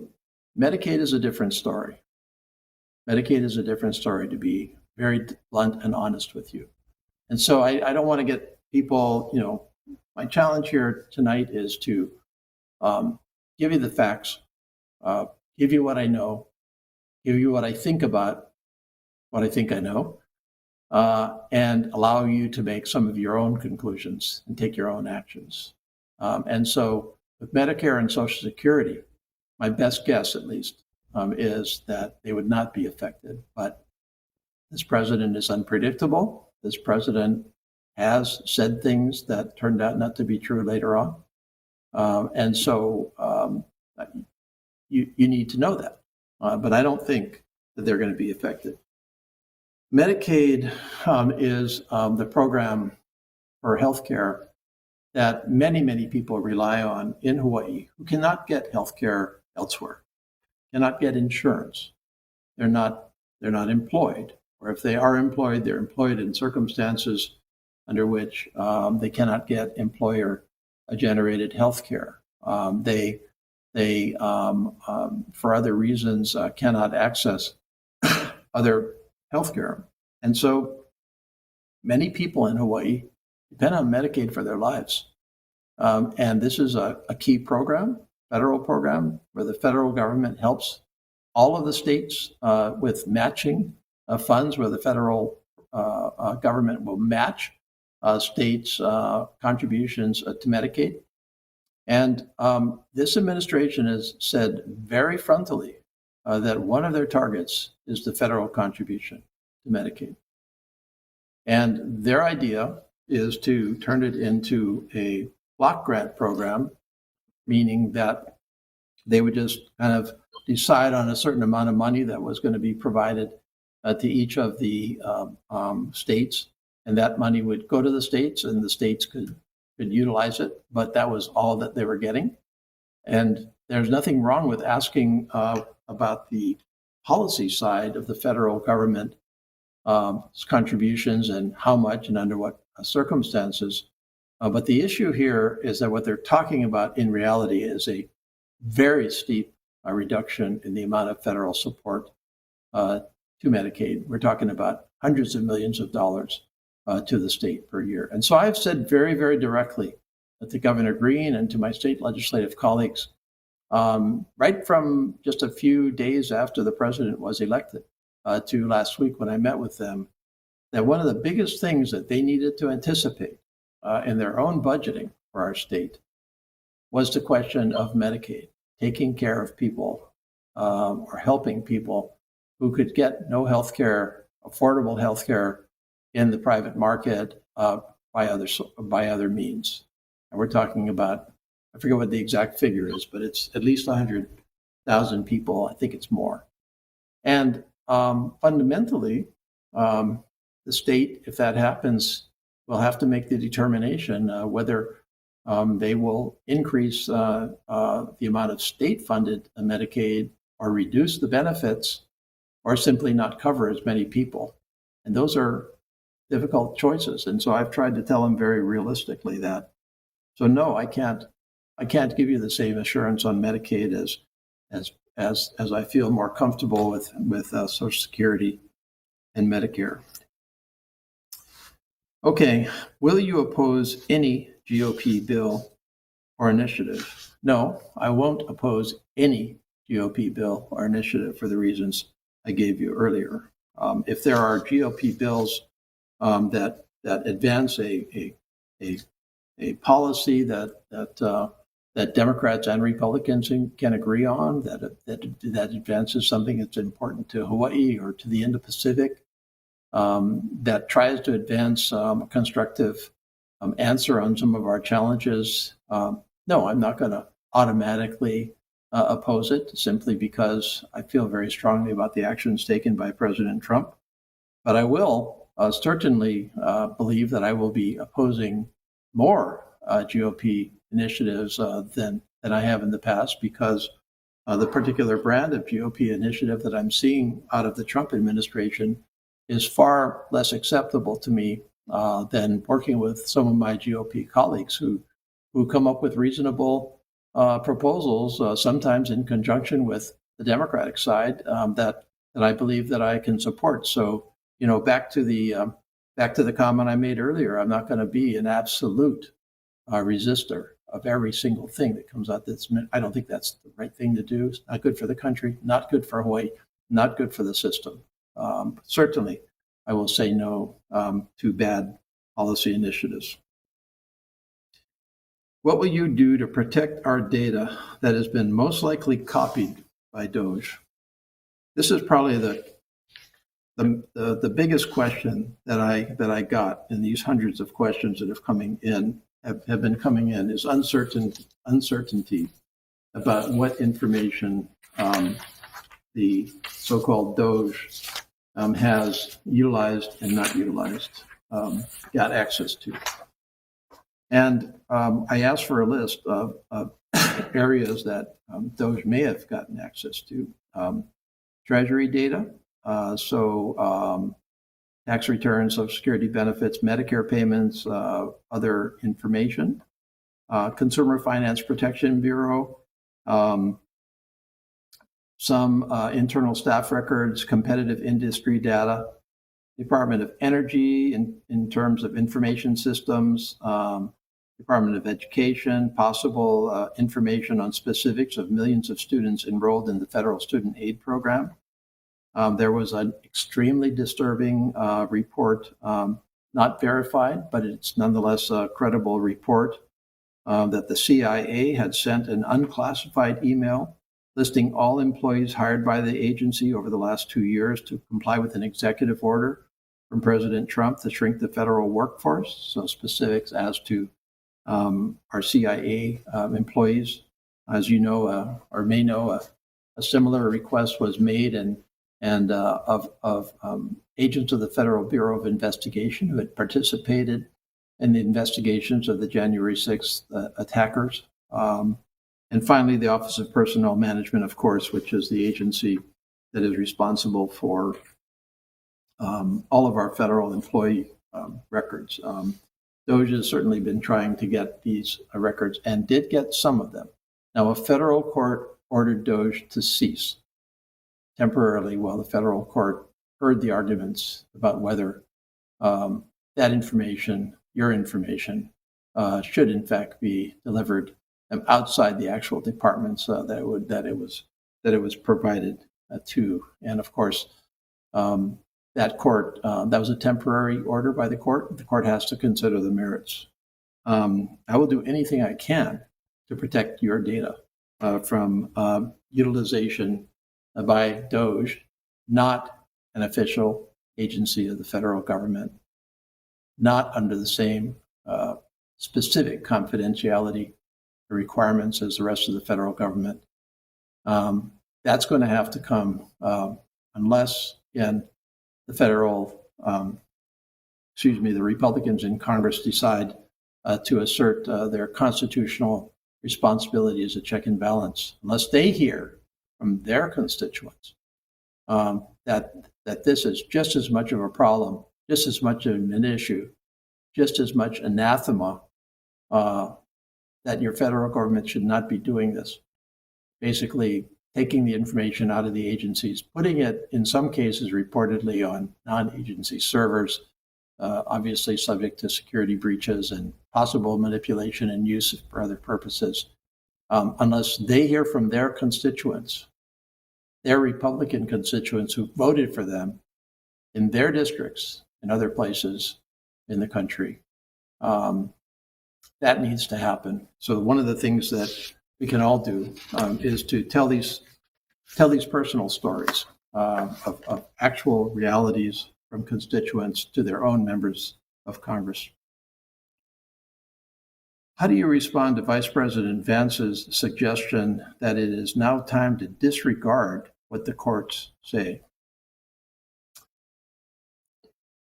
Medicaid is a different story. Medicaid is a different story, to be very blunt and honest with you. And so I don't want to get people, my challenge here tonight is to give you the facts, give you what I know, give you what I think about what I think I know, and allow you to make some of your own conclusions and take your own actions. And so with Medicare and Social Security, my best guess, at least, is that they would not be affected. But this president is unpredictable. This president has said things that turned out not to be true later on. And so you need to know that. But I don't think that they're going to be affected. Medicaid is the program for healthcare that many people rely on in Hawaii who cannot get healthcare elsewhere, cannot get insurance. They're not employed, or if they are employed, they're employed in circumstances under which they cannot get employer-generated healthcare. They for other reasons cannot access other healthcare, and so many people in Hawaii depend on Medicaid for their lives. And this is a key program, federal program, where the federal government helps all of the states with matching funds, where the federal government will match states' contributions to Medicaid. And this administration has said very frontally that one of their targets is the federal contribution to Medicaid. And their idea is to turn it into a block grant program, meaning that they would just kind of decide on a certain amount of money that was going to be provided to each of the states, and that money would go to the states, and the states could utilize it, but that was all that they were getting. And there's nothing wrong with asking about the policy side of the federal government contributions and how much and under what circumstances. But the issue here is that what they're talking about in reality is a very steep reduction in the amount of federal support to Medicaid. We're talking about hundreds of millions of dollars to the state per year. And so I've said very directly to Governor Green and to my state legislative colleagues, right from just a few days after the president was elected to last week when I met with them, that one of the biggest things that they needed to anticipate in their own budgeting for our state was the question of Medicaid, taking care of people or helping people who could get no health care, affordable health care in the private market by other means. And we're talking about, I forget what the exact figure is, but it's at least 100,000 people. I think it's more. And fundamentally, the state, if that happens, will have to make the determination whether they will increase the amount of state-funded Medicaid or reduce the benefits or simply not cover as many people. And those are difficult choices. And so I've tried to tell them very realistically that. So no, I can't give you the same assurance on Medicaid as I feel more comfortable with Social Security and Medicare. Okay, will you oppose any GOP bill or initiative? No, I won't oppose any GOP bill or initiative for the reasons I gave you earlier. If there are GOP bills that advance a policy that Democrats and Republicans can agree on, that advances something that's important to Hawaii or to the Indo-Pacific, that tries to advance a constructive answer on some of our challenges, no, I'm not going to automatically oppose it simply because I feel very strongly about the actions taken by President Trump. But I will certainly believe that I will be opposing more GOP initiatives than I have in the past, because the particular brand of GOP initiative that I'm seeing out of the Trump administration is far less acceptable to me than working with some of my GOP colleagues who come up with reasonable proposals, sometimes in conjunction with the Democratic side, that I believe that I can support. So, back to the comment I made earlier, I'm not going to be an absolute resistor of every single thing that comes out. I don't think that's the right thing to do. It's not good for the country, not good for Hawaii, not good for the system. Certainly, I will say no to bad policy initiatives. What will you do to protect our data that has been most likely copied by Doge? This is probably the biggest question that I got in these hundreds of questions that have been coming in is uncertainty about what information the so-called Doge has utilized and not utilized, got access to. And I asked for a list of areas that Doge may have gotten access to. Treasury data, tax returns, Social Security benefits, Medicare payments, other information, Consumer Finance Protection Bureau, some internal staff records, competitive industry data, Department of Energy in terms of information systems, Department of Education, possible information on specifics of millions of students enrolled in the federal student aid program. There was an extremely disturbing report, not verified, but it's nonetheless a credible report that the CIA had sent an unclassified email listing all employees hired by the agency over the last 2 years to comply with an executive order from President Trump to shrink the federal workforce. So specifics as to our CIA employees. As you know, or may know, a similar request was made of agents of the Federal Bureau of Investigation who had participated in the investigations of the January 6th attackers. And finally, the Office of Personnel Management, of course, which is the agency that is responsible for all of our federal employee records. Doge has certainly been trying to get these records and did get some of them. Now, a federal court ordered Doge to cease temporarily while the federal court heard the arguments about whether that information, your information, should in fact be delivered outside the actual departments that it was provided to. And of course, that court, that was a temporary order by the court. The court has to consider the merits. I will do anything I can to protect your data from utilization by Doge, not an official agency of the federal government, not under the same specific confidentiality requirements as the rest of the federal government. That's going to have to come unless, again, the Republicans in Congress decide to assert their constitutional responsibility as a check and balance, unless they hear from their constituents that this is just as much of a problem, just as much of an issue, just as much anathema, that your federal government should not be doing this. Basically, taking the information out of the agencies, putting it, in some cases, reportedly on non-agency servers, obviously subject to security breaches and possible manipulation and use for other purposes, unless they hear from their constituents, their Republican constituents who voted for them in their districts and other places in the country. That needs to happen. So one of the things that we can all do is to tell these personal stories of actual realities from constituents to their own members of Congress. How do you respond to Vice President Vance's suggestion that it is now time to disregard what the courts say?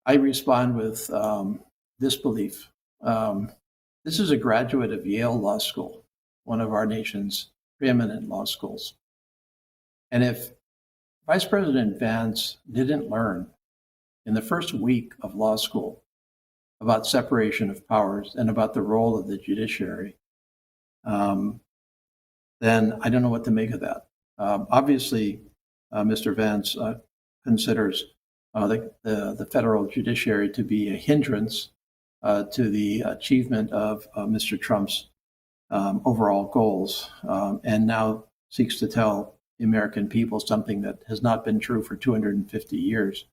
I respond with this belief. This is a graduate of Yale Law School, one of our nation's preeminent law schools. And if Vice President Vance didn't learn in the first week of law school about separation of powers and about the role of the judiciary, then I don't know what to make of that. Obviously, Mr. Vance considers the federal judiciary to be a hindrance to the achievement of Mr. Trump's overall goals, and now seeks to tell the American people something that has not been true for 250 years,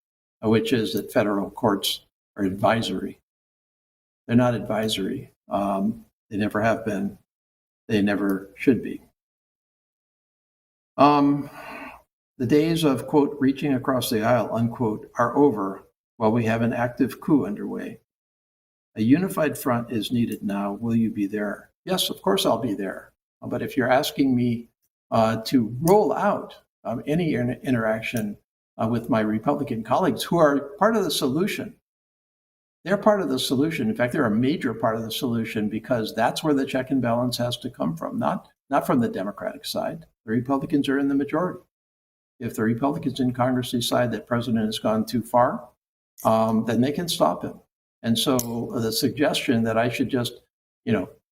which is that federal courts are advisory. They're not advisory. They never have been. They never should be. The days of, quote, reaching across the aisle, unquote, are over while we have an active coup underway. A unified front is needed now. Will you be there? Yes, of course I'll be there. But if you're asking me to roll out any interaction with my Republican colleagues who are part of the solution. They're part of the solution. In fact, they're a major part of the solution because that's where the check and balance has to come from, not from the Democratic side. The Republicans are in the majority. If the Republicans in Congress decide that President has gone too far, then they can stop him. And so the suggestion that I should just,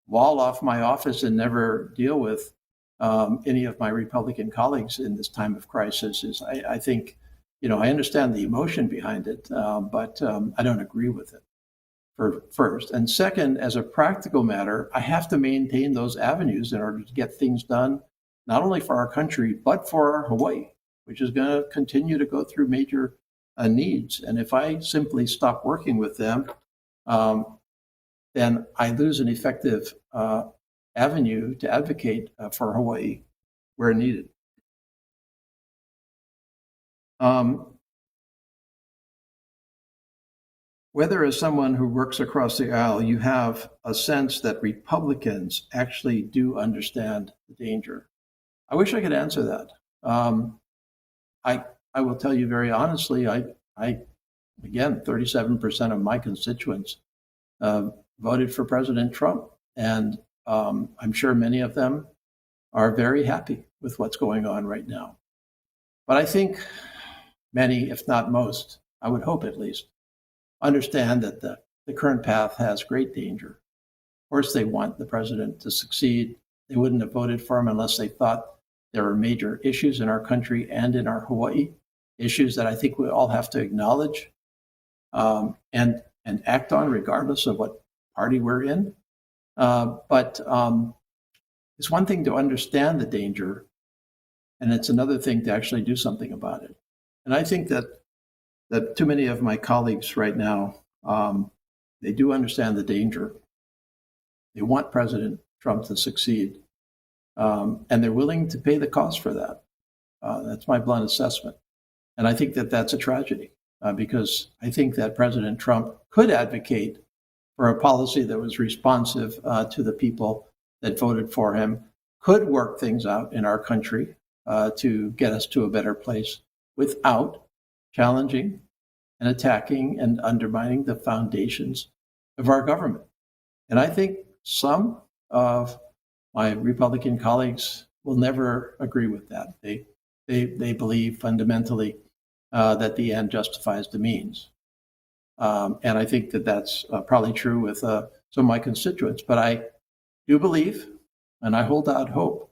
wall off my office and never deal with any of my Republican colleagues in this time of crisis is, I think, I understand the emotion behind it, but I don't agree with it, first. And second, as a practical matter, I have to maintain those avenues in order to get things done, not only for our country, but for Hawaii, which is going to continue to go through major needs. And if I simply stop working with them, then I lose an effective avenue to advocate for Hawaii where needed. Whether as someone who works across the aisle, you have a sense that Republicans actually do understand the danger. I wish I could answer that. I will tell you very honestly, again, 37% of my constituents voted for President Trump. And I'm sure many of them are very happy with what's going on right now. But I think many, if not most, I would hope at least, understand that the current path has great danger. Of course, they want the president to succeed. They wouldn't have voted for him unless they thought there are major issues in our country and in our Hawaii, issues that I think we all have to acknowledge and act on regardless of what party we're in. But it's one thing to understand the danger, and it's another thing to actually do something about it. And I think that too many of my colleagues right now, they do understand the danger. They want President Trump to succeed, and they're willing to pay the cost for that. That's my blunt assessment. And I think that that's a tragedy because I think that President Trump could advocate for a policy that was responsive to the people that voted for him, could work things out in our country to get us to a better place without challenging and attacking and undermining the foundations of our government. And I think some of my Republican colleagues will never agree with that. They believe fundamentally that the end justifies the means. And I think that that's probably true with some of my constituents. But I do believe, and I hold out hope,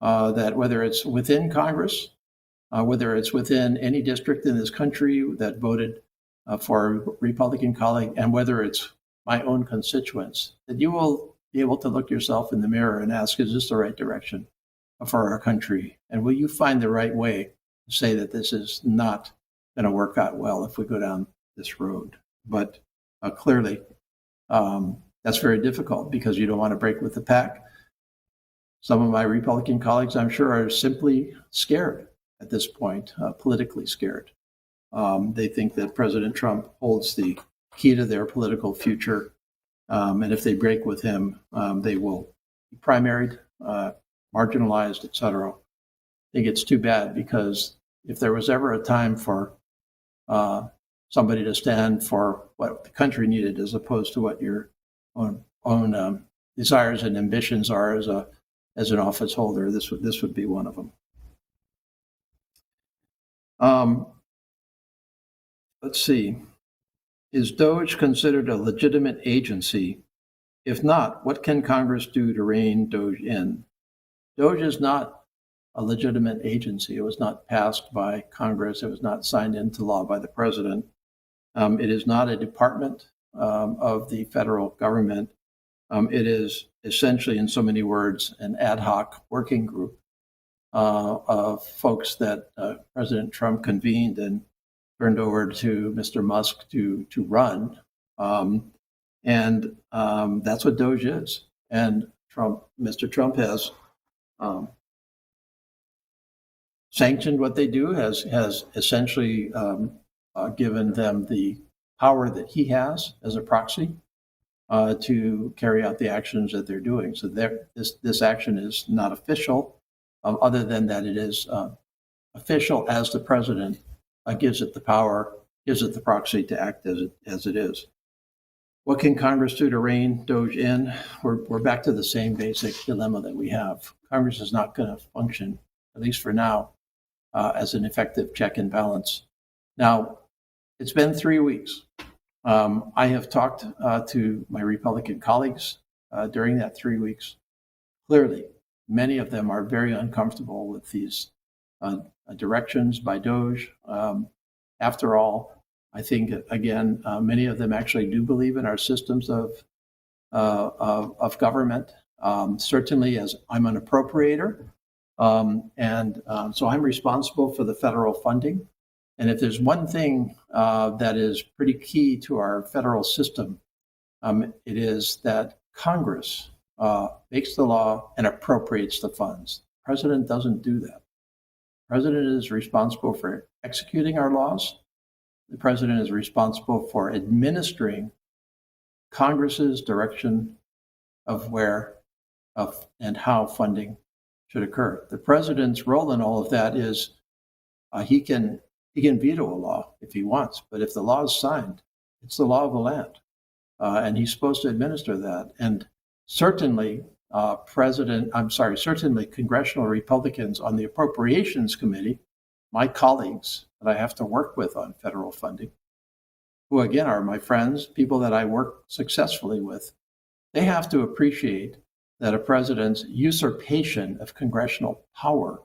that whether it's within Congress, whether it's within any district in this country that voted for a Republican colleague, and whether it's my own constituents, that you will be able to look yourself in the mirror and ask, is this the right direction for our country? And will you find the right way to say that this is not going to work out well if we go down this road? But clearly, that's very difficult because you don't want to break with the pack. Some of my Republican colleagues, I'm sure, are simply scared at this point, politically scared. They think that President Trump holds the key to their political future. And if they break with him, they will be primaried, marginalized, et cetera. I think it's too bad because if there was ever a time for somebody to stand for what the country needed as opposed to what your own desires and ambitions are as an office holder, this would be one of them. Let's see. Is DOJ considered a legitimate agency? If not, what can Congress do to rein DOJ in? DOJ is not a legitimate agency. It was not passed by Congress. It was not signed into law by the president. It is not a department of the federal government. It is essentially, in so many words, an ad hoc working group of folks that President Trump convened and turned over to Mr. Musk to run. And that's what DOJ is. And Mr. Trump has sanctioned what they do, has essentially given them the power that he has as a proxy to carry out the actions that they're doing. So this action is not official. other than that it is official as the president gives it the power, gives it the proxy to act as it is. What can Congress do to rein Doge in? We're back to the same basic dilemma that we have. Congress is not going to function, at least for now, as an effective check and balance. Now, it's been 3 weeks. I have talked to my Republican colleagues during that 3 weeks. Clearly, many of them are very uncomfortable with these directions by Doge. After all, I think, again, many of them actually do believe in our systems of government. Certainly, as I'm an appropriator, so I'm responsible for the federal funding. And if there's one thing that is pretty key to our federal system, it is that Congress makes the law and appropriates the funds. The president doesn't do that. The president is responsible for executing our laws. The president is responsible for administering Congress's direction of where and how funding should occur. The president's role in all of that is he can veto a law if he wants, but if the law is signed, it's the law of the land, and he's supposed to administer that. And certainly, certainly congressional Republicans on the Appropriations Committee, my colleagues that I have to work with on federal funding, who again are my friends, people that I work successfully with, they have to appreciate that a president's usurpation of congressional power,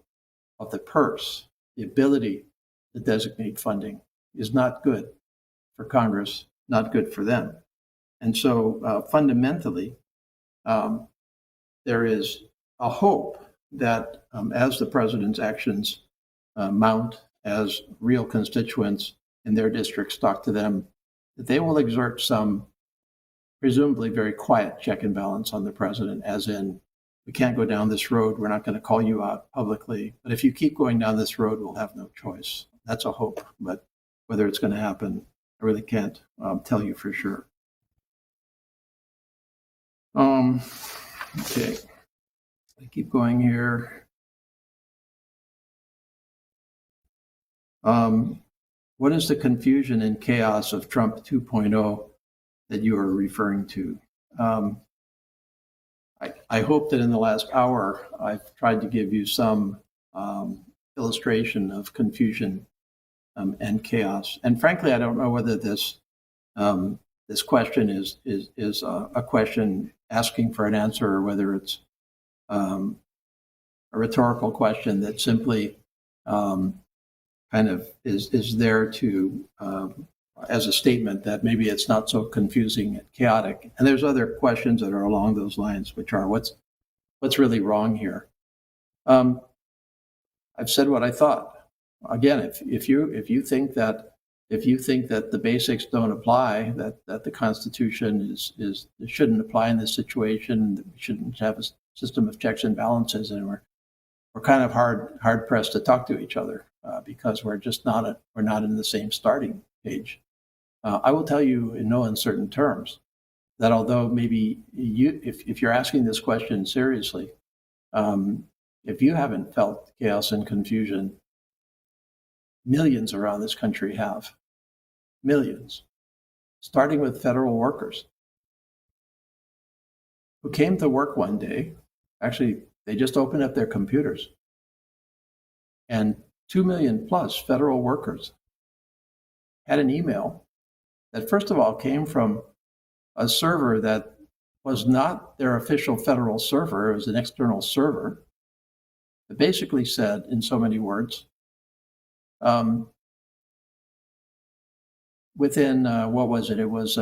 of the purse, the ability to designate funding, is not good for Congress, not good for them. And so fundamentally, there is a hope that as the president's actions mount, as real constituents in their districts talk to them, that they will exert some presumably very quiet check and balance on the president, as in, we can't go down this road, we're not going to call you out publicly, but if you keep going down this road, we'll have no choice. That's a hope, but whether it's going to happen, I really can't tell you for sure. Okay, I keep going here. What is the confusion and chaos of Trump 2.0 that you are referring to? I hope that in the last hour, I've tried to give you some illustration of confusion and chaos. And frankly, I don't know whether this question is a question asking for an answer, or whether it's a rhetorical question that simply kind of is there to as a statement that maybe it's not so confusing and chaotic. And there's other questions that are along those lines, which are what's really wrong here. I've said what I thought. Again, if you think that the basics don't apply, that the Constitution shouldn't apply in this situation, that we shouldn't have a system of checks and balances, and we're kind of hard pressed to talk to each other because we're not in the same starting page. I will tell you in no uncertain terms that although maybe if you're asking this question seriously, if you haven't felt chaos and confusion, millions around this country have. Millions. Starting with federal workers who came to work one day. Actually, they just opened up their computers, and 2 million plus federal workers had an email that, first of all, came from a server that was not their official federal server. It was an external server that basically said, in so many words, within what was it? It was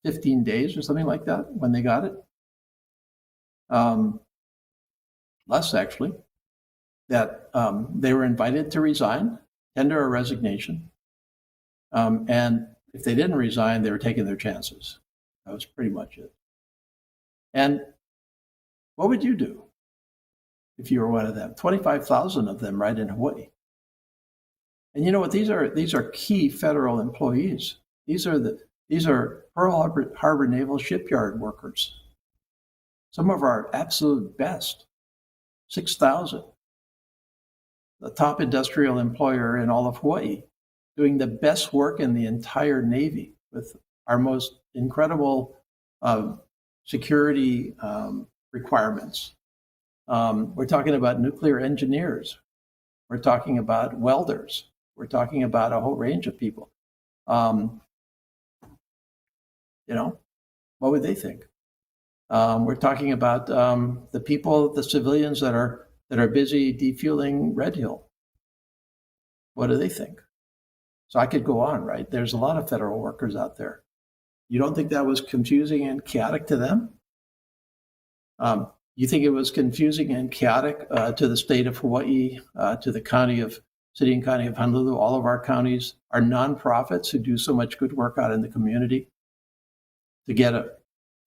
15 days or something like that when they got it. Less actually. That they were invited to resign, tender a resignation, and if they didn't resign, they were taking their chances. That was pretty much it. And what would you do if you were one of them? 25,000 of them right in Hawaii. And you know what? These are key federal employees. These are Pearl Harbor Naval Shipyard workers. Some of our absolute best. 6,000. The top industrial employer in all of Hawaii, doing the best work in the entire Navy with our most incredible security requirements. We're talking about nuclear engineers. We're talking about welders. We're talking about a whole range of people. What would they think? We're talking about the people, the civilians that are busy defueling Red Hill. What do they think? So I could go on, right? There's a lot of federal workers out there. You don't think that was confusing and chaotic to them? You think it was confusing and chaotic to the state of Hawaii, to the city and county of Honolulu, all of our counties, our nonprofits who do so much good work out in the community, to get a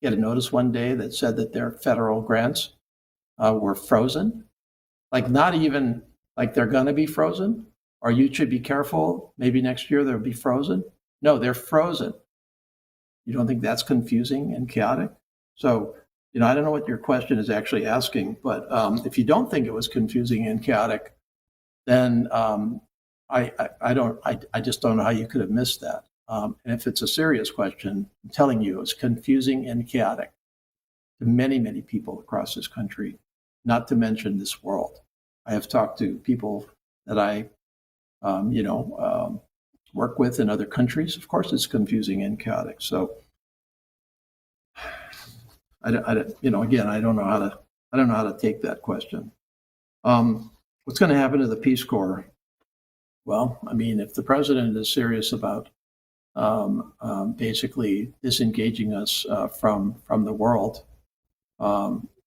notice one day that said that their federal grants were frozen? Like, not even like they're going to be frozen, or you should be careful, maybe next year they'll be frozen. No, they're frozen. You don't think that's confusing and chaotic? So, I don't know what your question is actually asking, but if you don't think it was confusing and chaotic, then I just don't know how you could have missed that. And if it's a serious question, I'm telling you, it's confusing and chaotic to many, many people across this country, not to mention this world. I have talked to people that I, work with in other countries. Of course, it's confusing and chaotic. So, again, I don't know how to take that question. What's going to happen to the Peace Corps? Well, if the president is serious about basically disengaging us from the world,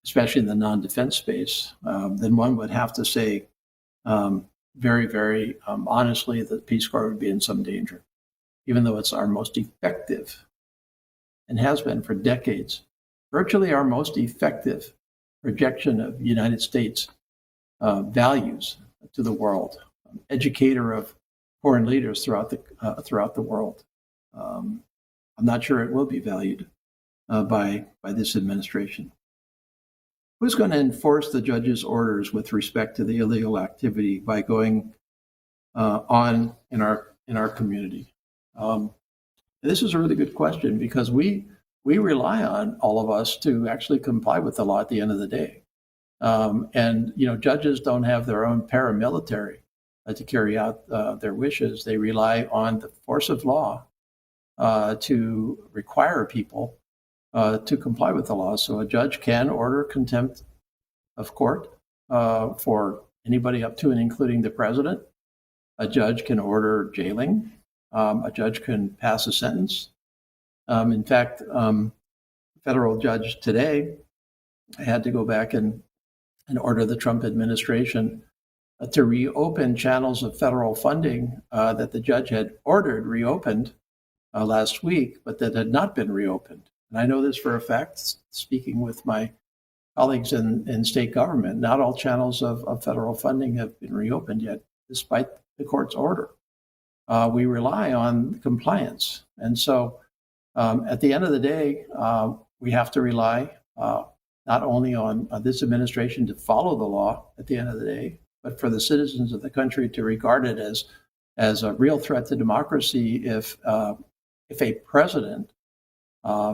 especially in the non-defense space, then one would have to say very, very honestly that the Peace Corps would be in some danger, even though it's our most effective and has been for decades, virtually our most effective projection of United States values to the world, educator of foreign leaders throughout the world. I'm not sure it will be valued by this administration. Who's going to enforce the judge's orders with respect to the illegal activity by going on in our community? This is a really good question, because we rely on all of us to actually comply with the law at the end of the day. And judges don't have their own paramilitary to carry out their wishes. They rely on the force of law to require people to comply with the law. So a judge can order contempt of court for anybody up to and including the president. A judge can order jailing. A judge can pass a sentence. In fact, federal judge today had to go back and order the Trump administration to reopen channels of federal funding that the judge had ordered reopened last week, but that had not been reopened. And I know this for a fact, speaking with my colleagues in state government. Not all channels of federal funding have been reopened yet, despite the court's order. We rely on compliance. And so at the end of the day, we have to rely not only on this administration to follow the law at the end of the day, but for the citizens of the country to regard it as a real threat to democracy if a president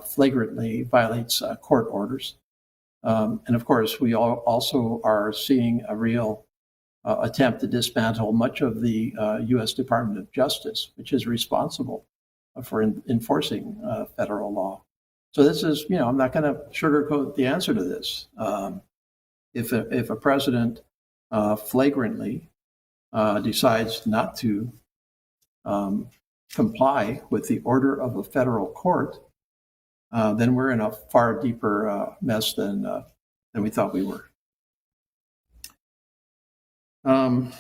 flagrantly violates court orders. And of course, we also are seeing a real attempt to dismantle much of the U.S. Department of Justice, which is responsible for enforcing federal law. So this is, I'm not going to sugarcoat the answer to this. If a president flagrantly decides not to comply with the order of a federal court, then we're in a far deeper mess than we thought we were. I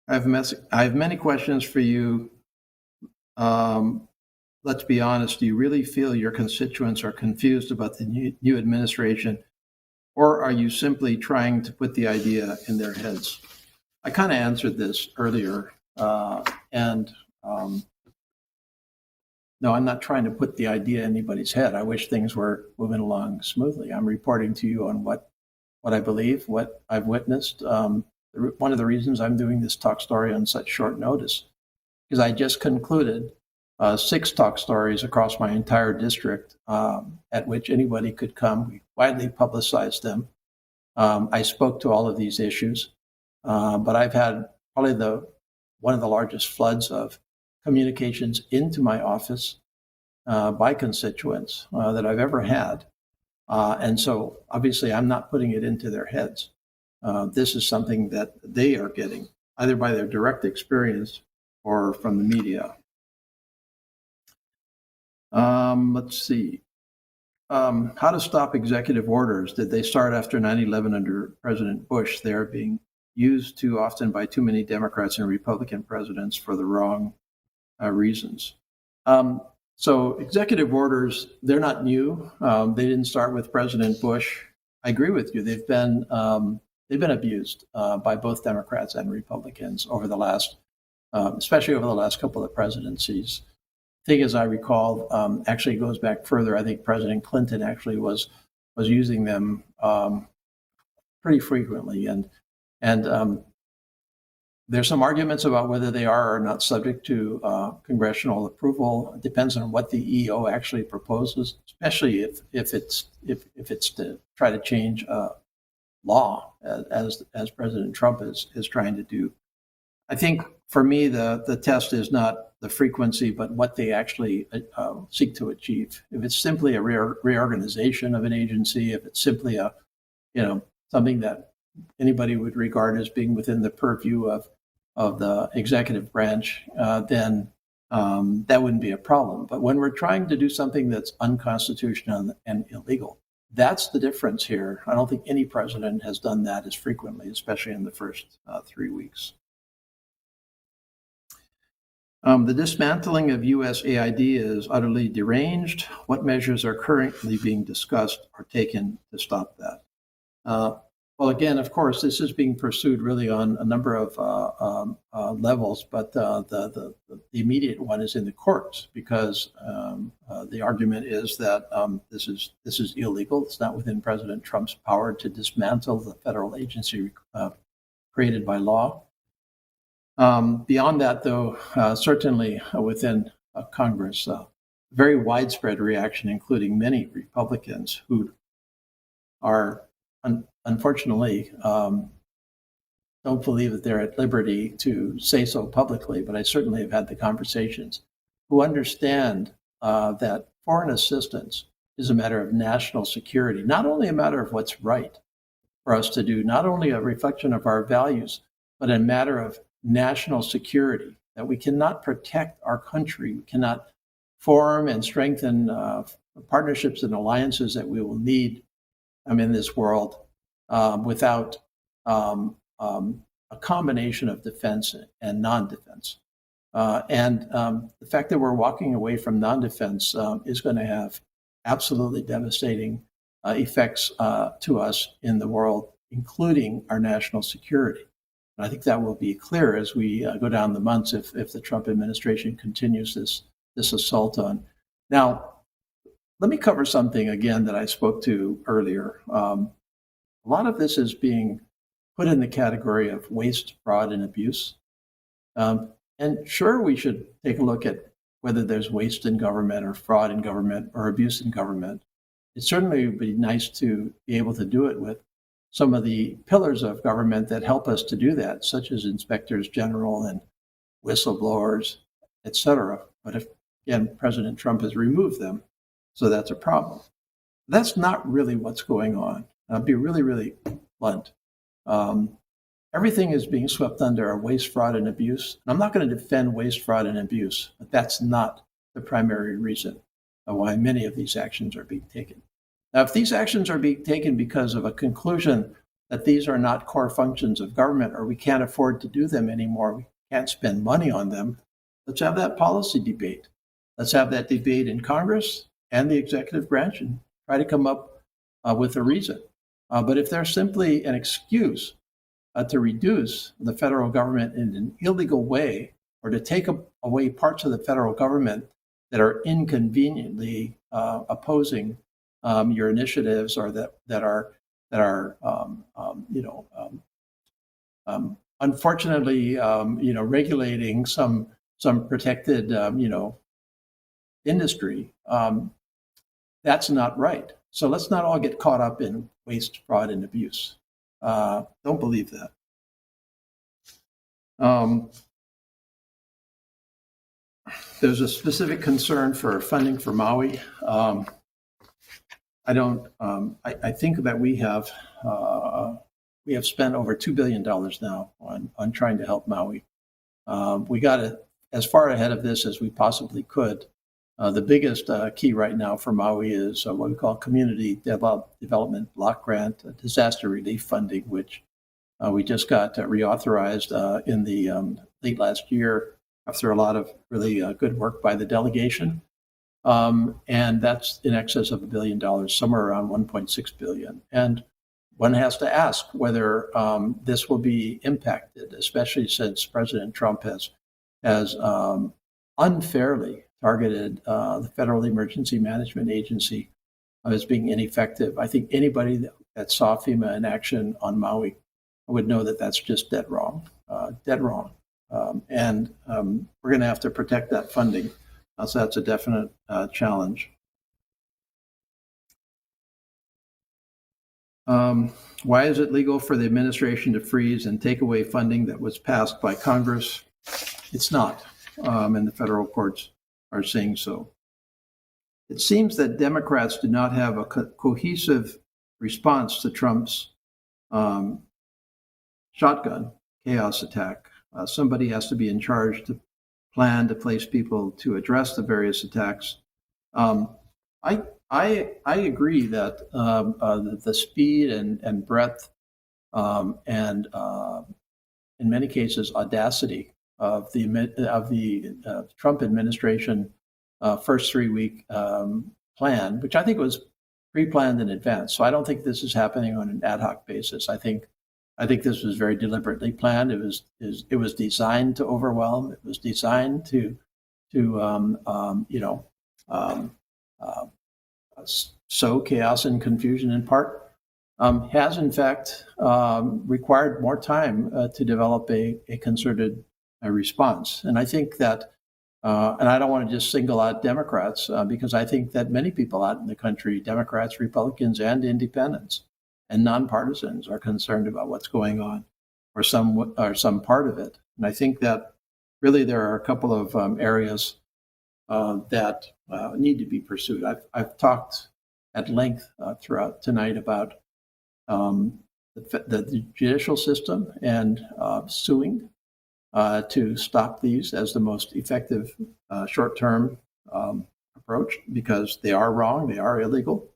have many questions for you. Let's be honest. Do you really feel your constituents are confused about the new administration, or are you simply trying to put the idea in their heads? I kind of answered this earlier, and No, I'm not trying to put the idea in anybody's head. I wish things were moving along smoothly. I'm reporting to you on what I believe, what I've witnessed. One of the reasons I'm doing this talk story on such short notice is I just concluded 6 talk stories across my entire district at which anybody could come. We widely publicized them. I spoke to all of these issues, but I've had probably one of the largest floods of communications into my office by constituents that I've ever had. And so obviously I'm not putting it into their heads. This is something that they are getting either by their direct experience or from the media. Let's see. How to stop executive orders. Did they start after 9/11 under President Bush? They are being used too often by too many Democrats and Republican presidents for the wrong reasons. So executive orders, they're not new. They didn't start with President Bush. I agree with you. They've been abused by both Democrats and Republicans over the last, especially over the last couple of presidencies. I think, as I recall, actually goes back further. I think President Clinton actually was using them pretty frequently, and there's some arguments about whether they are or not subject to congressional approval. It depends on what the EO actually proposes, especially if it's to try to change law, as President Trump is trying to do. I think for me the test is not the frequency, but what they actually seek to achieve. If it's simply a reorganization of an agency, if it's simply something that anybody would regard as being within the purview of the executive branch, then that wouldn't be a problem. But when we're trying to do something that's unconstitutional and illegal, that's the difference here. I don't think any president has done that as frequently, especially in the first 3 weeks. The dismantling of USAID is utterly deranged. What measures are currently being discussed or taken to stop that? Well, again, of course, this is being pursued really on a number of levels, but the immediate one is in the courts because the argument is that this is illegal. It's not within President Trump's power to dismantle the federal agency created by law. Beyond that, though, certainly within Congress, very widespread reaction, including many Republicans who are unfortunately don't believe that they're at liberty to say so publicly, but I certainly have had the conversations, who understand that foreign assistance is a matter of national security, not only a matter of what's right for us to do, not only a reflection of our values, but a matter of national security, that we cannot protect our country, we cannot form and strengthen partnerships and alliances that we will need in this world without a combination of defense and non-defense. And the fact that we're walking away from non-defense is going to have absolutely devastating effects to us in the world, including our national security. And I think that will be clear as we go down the months if the Trump administration continues this assault on. Now, let me cover something again that I spoke to earlier. A lot of this is being put in the category of waste, fraud, and abuse. And sure, we should take a look at whether there's waste in government or fraud in government or abuse in government. It certainly would be nice to be able to do it with some of the pillars of government that help us to do that, such as inspectors general and whistleblowers, et cetera. But if, again, President Trump has removed them, so that's a problem. That's not really what's going on. I'll be really, really blunt. Everything is being swept under a waste, fraud, and abuse. And I'm not going to defend waste, fraud, and abuse, but that's not the primary reason why many of these actions are being taken. Now, if these actions are being taken because of a conclusion that these are not core functions of government or we can't afford to do them anymore, we can't spend money on them, let's have that policy debate. Let's have that debate in Congress and the executive branch and try to come up with a reason. But if there's simply an excuse to reduce the federal government in an illegal way or to take away parts of the federal government that are inconveniently opposing your initiatives, or that are unfortunately regulating some protected industry. That's not right. So let's not all get caught up in waste, fraud, and abuse. Don't believe that. There's a specific concern for funding for Maui. I think that we have spent over $2 billion now on trying to help Maui. We got as far ahead of this as we possibly could. The biggest key right now for Maui is what we call Community Development Block Grant, disaster relief funding, which we just got reauthorized in the late last year after a lot of really good work by the delegation. And that's in excess of $1 billion, somewhere around $1.6 billion. And one has to ask whether this will be impacted, especially since President Trump has unfairly targeted the Federal Emergency Management Agency as being ineffective. I think anybody that saw FEMA in action on Maui would know that that's just dead wrong, dead wrong. And we're going to have to protect that funding. So that's a definite challenge. Why is it legal for the administration to freeze and take away funding that was passed by Congress? It's not, and the federal courts are saying so. It seems that Democrats do not have a cohesive response to Trump's shotgun chaos attack. Somebody has to be in charge to plan to place people to address the various attacks. I agree that the speed and breadth and in many cases audacity of the Trump administration first 3-week plan, which I think was pre-planned in advance. So I don't think this is happening on an ad hoc basis. I think this was very deliberately planned. It was designed to overwhelm. It was designed to sow chaos and confusion in part. Has in fact required more time to develop a concerted response. And I think that, and I don't want to just single out Democrats, because I think that many people out in the country, Democrats, Republicans, and independents, and nonpartisans are concerned about what's going on, or some part of it. And I think that really there are a couple of areas that need to be pursued. I've talked at length throughout tonight about the judicial system and suing to stop these as the most effective short-term approach, because they are wrong, they are illegal.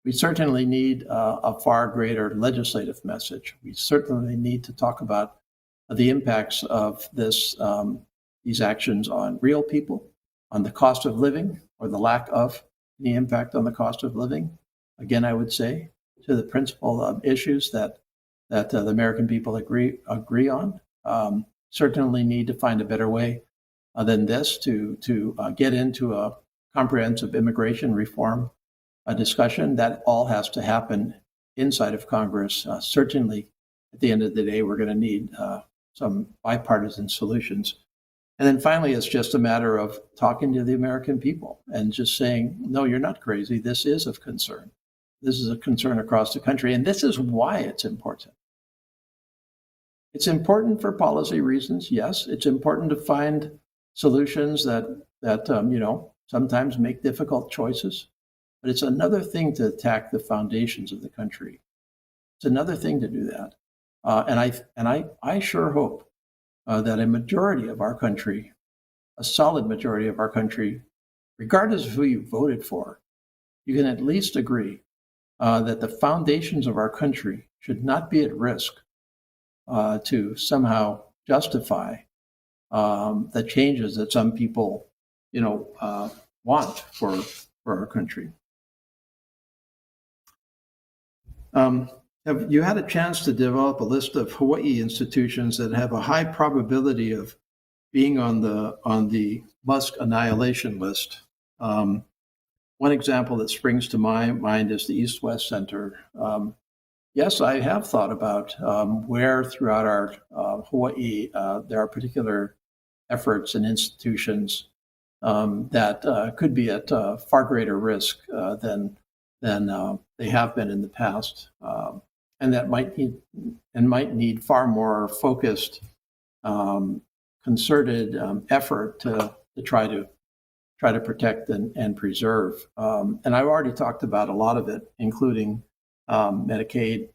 We certainly need a far greater legislative message. We certainly need to talk about the impacts of these actions on real people, on the cost of living, or the lack of any impact on the cost of living. Again, I would say to the principal issues that the American people agree on. Certainly need to find a better way than this to get into a comprehensive immigration reform discussion. That all has to happen inside of Congress. Certainly, at the end of the day, we're going to need some bipartisan solutions. And then finally, it's just a matter of talking to the American people and just saying, no, you're not crazy. This is of concern. This is a concern across the country. And this is why it's important. It's important for policy reasons, yes. It's important to find solutions that sometimes make difficult choices. But it's another thing to attack the foundations of the country. It's another thing to do that. And I sure hope that a majority of our country, a solid majority of our country, regardless of who you voted for, you can at least agree that the foundations of our country should not be at risk to somehow justify the changes that some people, want for our country. Have you had a chance to develop a list of Hawaii institutions that have a high probability of being on the Musk annihilation list, one example that springs to my mind is the East-West Center. Yes, I have thought about where throughout our Hawaii there are particular efforts and institutions that could be at far greater risk than they have been in the past, and that might need far more focused, concerted effort to try to protect and preserve. And I've already talked about a lot of it, including Medicaid.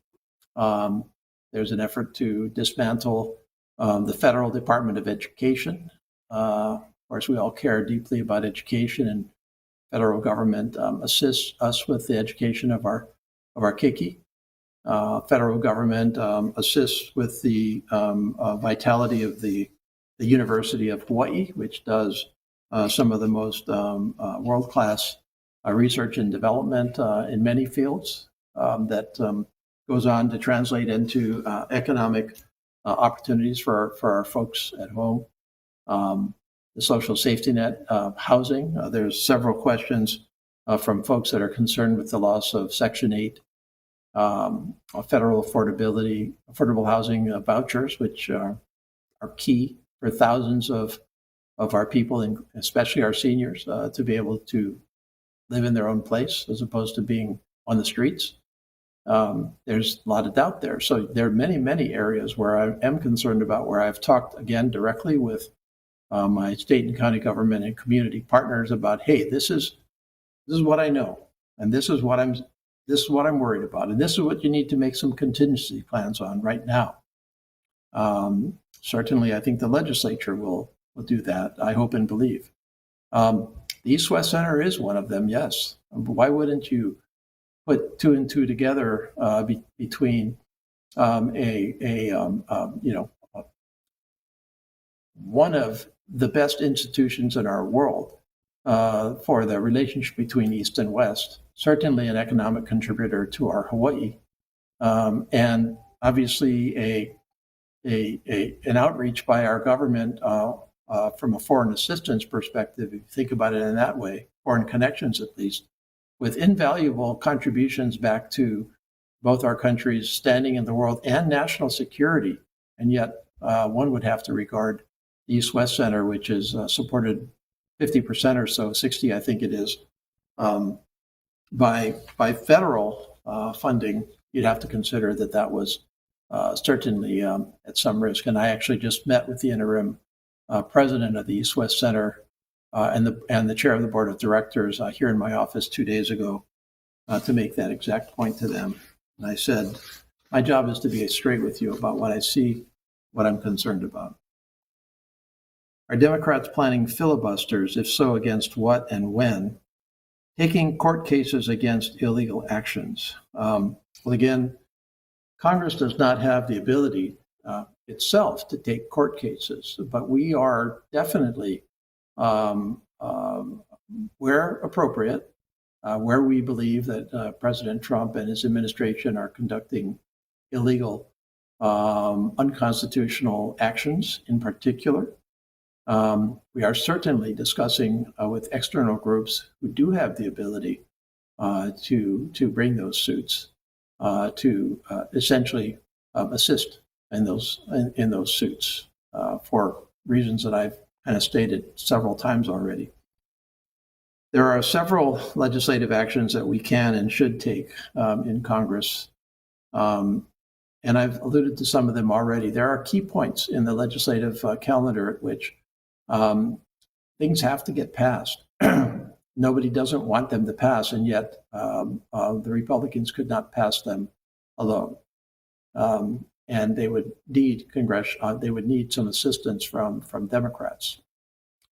There's an effort to dismantle the Federal Department of Education. Of course, we all care deeply about education, and federal government assists us with the education of our keiki. Federal government assists with the vitality of the University of Hawaii, which does some of the most world-class research and development in many fields that goes on to translate into economic opportunities for our folks at home. The social safety net, housing. There's several questions from folks that are concerned with the loss of Section 8 federal affordable housing vouchers, which are key for thousands of our people, and especially our seniors, to be able to live in their own place as opposed to being on the streets. There's a lot of doubt there. So there are many, many areas where I am concerned about, where I've talked again directly with my state and county government and community partners about, hey, this is what I know, and this is what I'm worried about, and this is what you need to make some contingency plans on right now. Certainly, I think the legislature will do that. I hope and believe. The East-West Center is one of them. Yes. Why wouldn't you put two and two together between one of the best institutions in our world for the relationship between East and West, certainly an economic contributor to our Hawaii, and obviously an outreach by our government from a foreign assistance perspective, if you think about it in that way, foreign connections at least, with invaluable contributions back to both our countries' standing in the world and national security. And yet one would have to regard the East-West Center, which is supported 50% or so, 60 I think it is, by federal funding. You'd have to consider that was certainly at some risk. And I actually just met with the interim president of the East-West Center and the chair of the board of directors here in my office 2 days ago to make that exact point to them. And I said, my job is to be straight with you about what I see, what I'm concerned about. Are Democrats planning filibusters? If so, against what and when? Taking court cases against illegal actions. Well, again, Congress does not have the ability itself to take court cases, but we are definitely, where appropriate, where we believe that President Trump and his administration are conducting illegal, unconstitutional actions in particular. We are certainly discussing with external groups who do have the ability to bring those suits to essentially assist in those suits for reasons that I've kind of stated several times already. There are several legislative actions that we can and should take in Congress, and I've alluded to some of them already. There are key points in the legislative calendar at which things have to get passed. Nobody doesn't want them to pass, and yet the Republicans could not pass them alone. And they would need they would need some assistance from Democrats,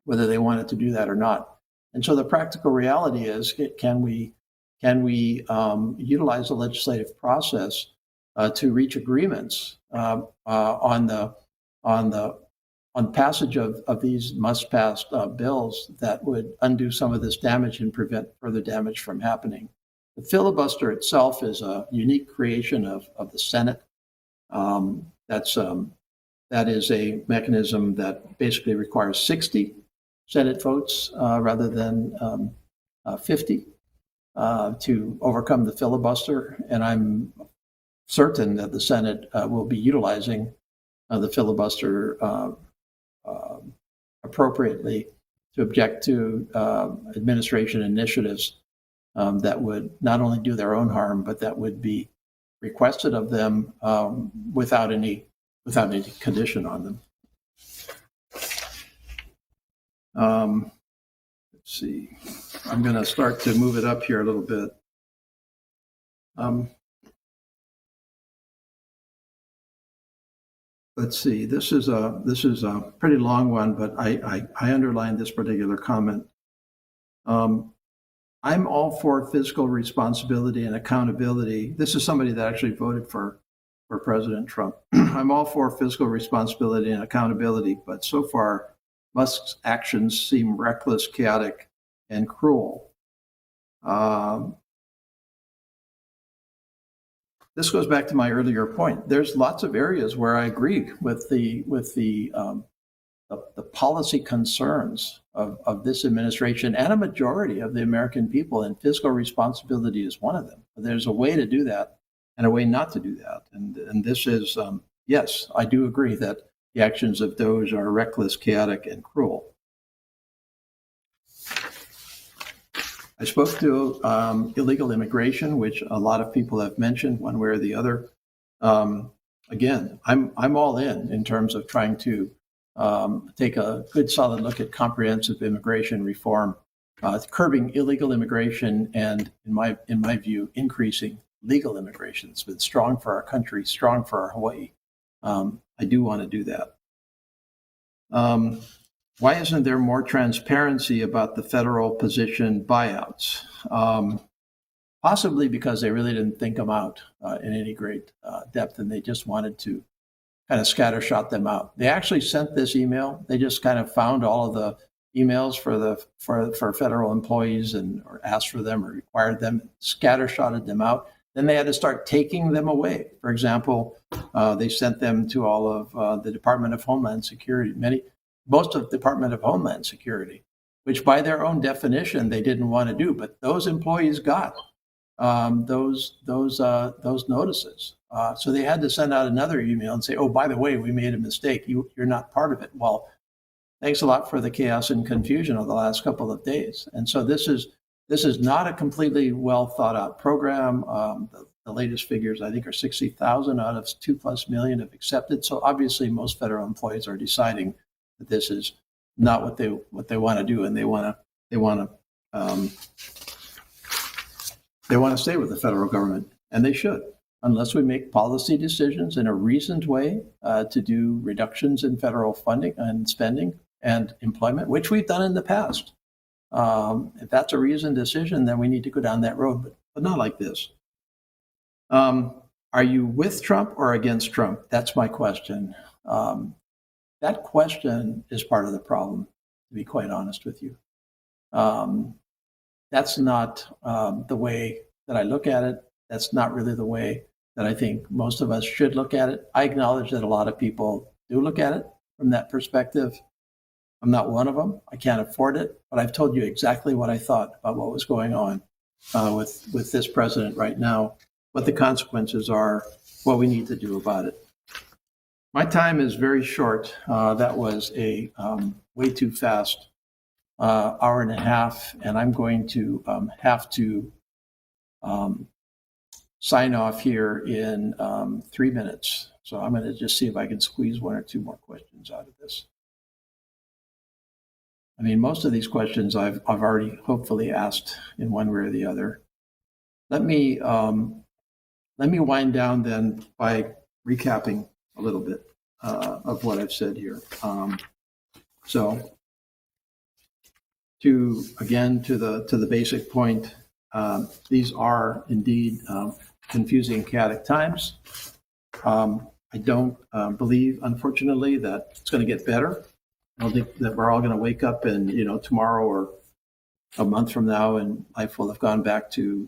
whether they wanted to do that or not. And so the practical reality is, can we utilize the legislative process to reach agreements on passage of these must-pass bills that would undo some of this damage and prevent further damage from happening? The filibuster itself is a unique creation of the Senate. That's that is a mechanism that basically requires 60 Senate votes rather than 50 to overcome the filibuster. And I'm certain that the Senate will be utilizing the filibuster appropriately to object to administration initiatives that would not only do their own harm, but that would be requested of them without any condition on them. Let's see. I'm going to start to move it up here a little bit. Let's see. This is a pretty long one, but I underlined this particular comment. I'm all for fiscal responsibility and accountability. This is somebody that actually voted for President Trump. I'm all for fiscal responsibility and accountability, but so far, Musk's actions seem reckless, chaotic, and cruel. This goes back to my earlier point. There's lots of areas where I agree with the policy concerns of this administration and a majority of the American people, and fiscal responsibility is one of them. There's a way to do that and a way not to do that. And this is, yes, I do agree that the actions of Doge are reckless, chaotic, and cruel. I spoke to illegal immigration, which a lot of people have mentioned one way or the other. Again, I'm all in terms of trying to take a good solid look at comprehensive immigration reform, curbing illegal immigration, and in my view, increasing legal immigration. It's been strong for our country, strong for our Hawaii. I do want to do that. Why isn't there more transparency about the federal position buyouts? Possibly because they really didn't think them out in any great depth, and they just wanted to kind of scattershot them out. They actually sent this email. They just kind of found all of the emails for federal employees or asked for them or required them, scattershotted them out. Then they had to start taking them away. For example, they sent them to all of the Department of Homeland Security, most of the Department of Homeland Security, which by their own definition they didn't want to do, but those employees got those notices. So they had to send out another email and say, "Oh, by the way, we made a mistake. You're not part of it." Well, thanks a lot for the chaos and confusion of the last couple of days. And so this is not a completely well thought out program. The latest figures, I think, are 60,000 out of 2+ million have accepted. So obviously, most federal employees are deciding that this is not what they want to do, and they want to stay with the federal government, and they should, unless we make policy decisions in a reasoned way to do reductions in federal funding and spending and employment, which we've done in the past. If that's a reasoned decision, then we need to go down that road, but not like this. Are you with Trump or against Trump? That's my question. That question is part of the problem, to be quite honest with you. That's not the way that I look at it. That's not really the way that I think most of us should look at it. I acknowledge that a lot of people do look at it from that perspective. I'm not one of them. I can't afford it, but I've told you exactly what I thought about what was going on with this president right now, what the consequences are, what we need to do about it. My time is very short. That was a way too fast hour and a half, and I'm going to have to sign off here in 3 minutes. So I'm going to just see if I can squeeze one or two more questions out of this. I mean, most of these questions I've already hopefully asked in one way or the other. Let me wind down then by recapping a little bit of what I've said here. So to the basic point, these are indeed confusing, chaotic times. I don't believe, unfortunately, that it's going to get better. I don't think that we're all going to wake up and, tomorrow or a month from now and life will have gone back to,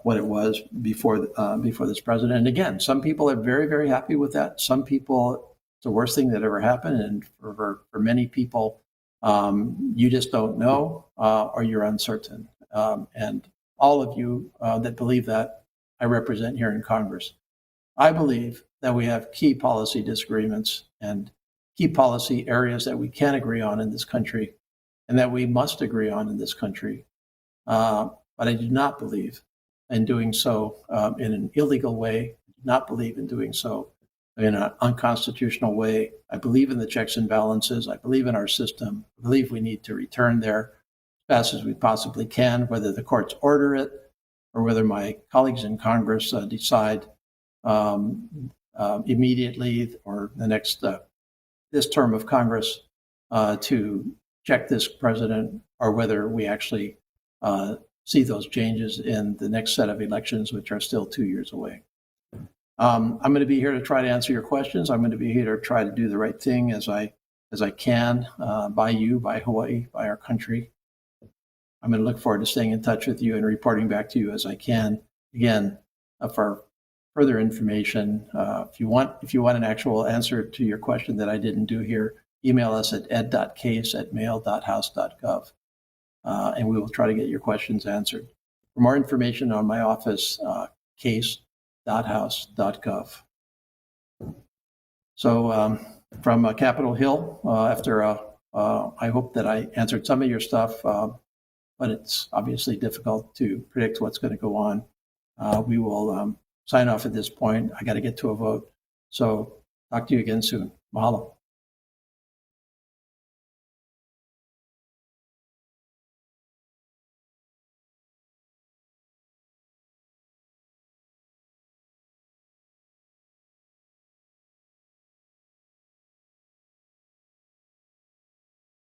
what it was before this president. And again, some people are very, very happy with that. Some people, it's the worst thing that ever happened. And for many people, you just don't know or you're uncertain. And all of you that believe that, I represent here in Congress. I believe that we have key policy disagreements and key policy areas that we can agree on in this country and that we must agree on in this country. But I do not believe in doing so in an illegal way. I do not believe in doing so in an unconstitutional way. I believe in the checks and balances. I believe in our system. I believe we need to return there as fast as we possibly can, whether the courts order it or whether my colleagues in Congress decide immediately or the next this term of Congress to check this president, or whether we actually see those changes in the next set of elections, which are still 2 years away. I'm going to be here to try to answer your questions. I'm going to be here to try to do the right thing as I can by you, by Hawaii, by our country. I'm going to look forward to staying in touch with you and reporting back to you as I can. Again, for further information, if you want an actual answer to your question that I didn't do here, email us at ed.case@mail.house.gov, and we will try to get your questions answered. For more information on my office, case.house.gov. So from Capitol Hill, after I hope that I answered some of your stuff, but it's obviously difficult to predict what's going to go on. We will sign off at this point. I got to get to a vote. So talk to you again soon. Mahalo.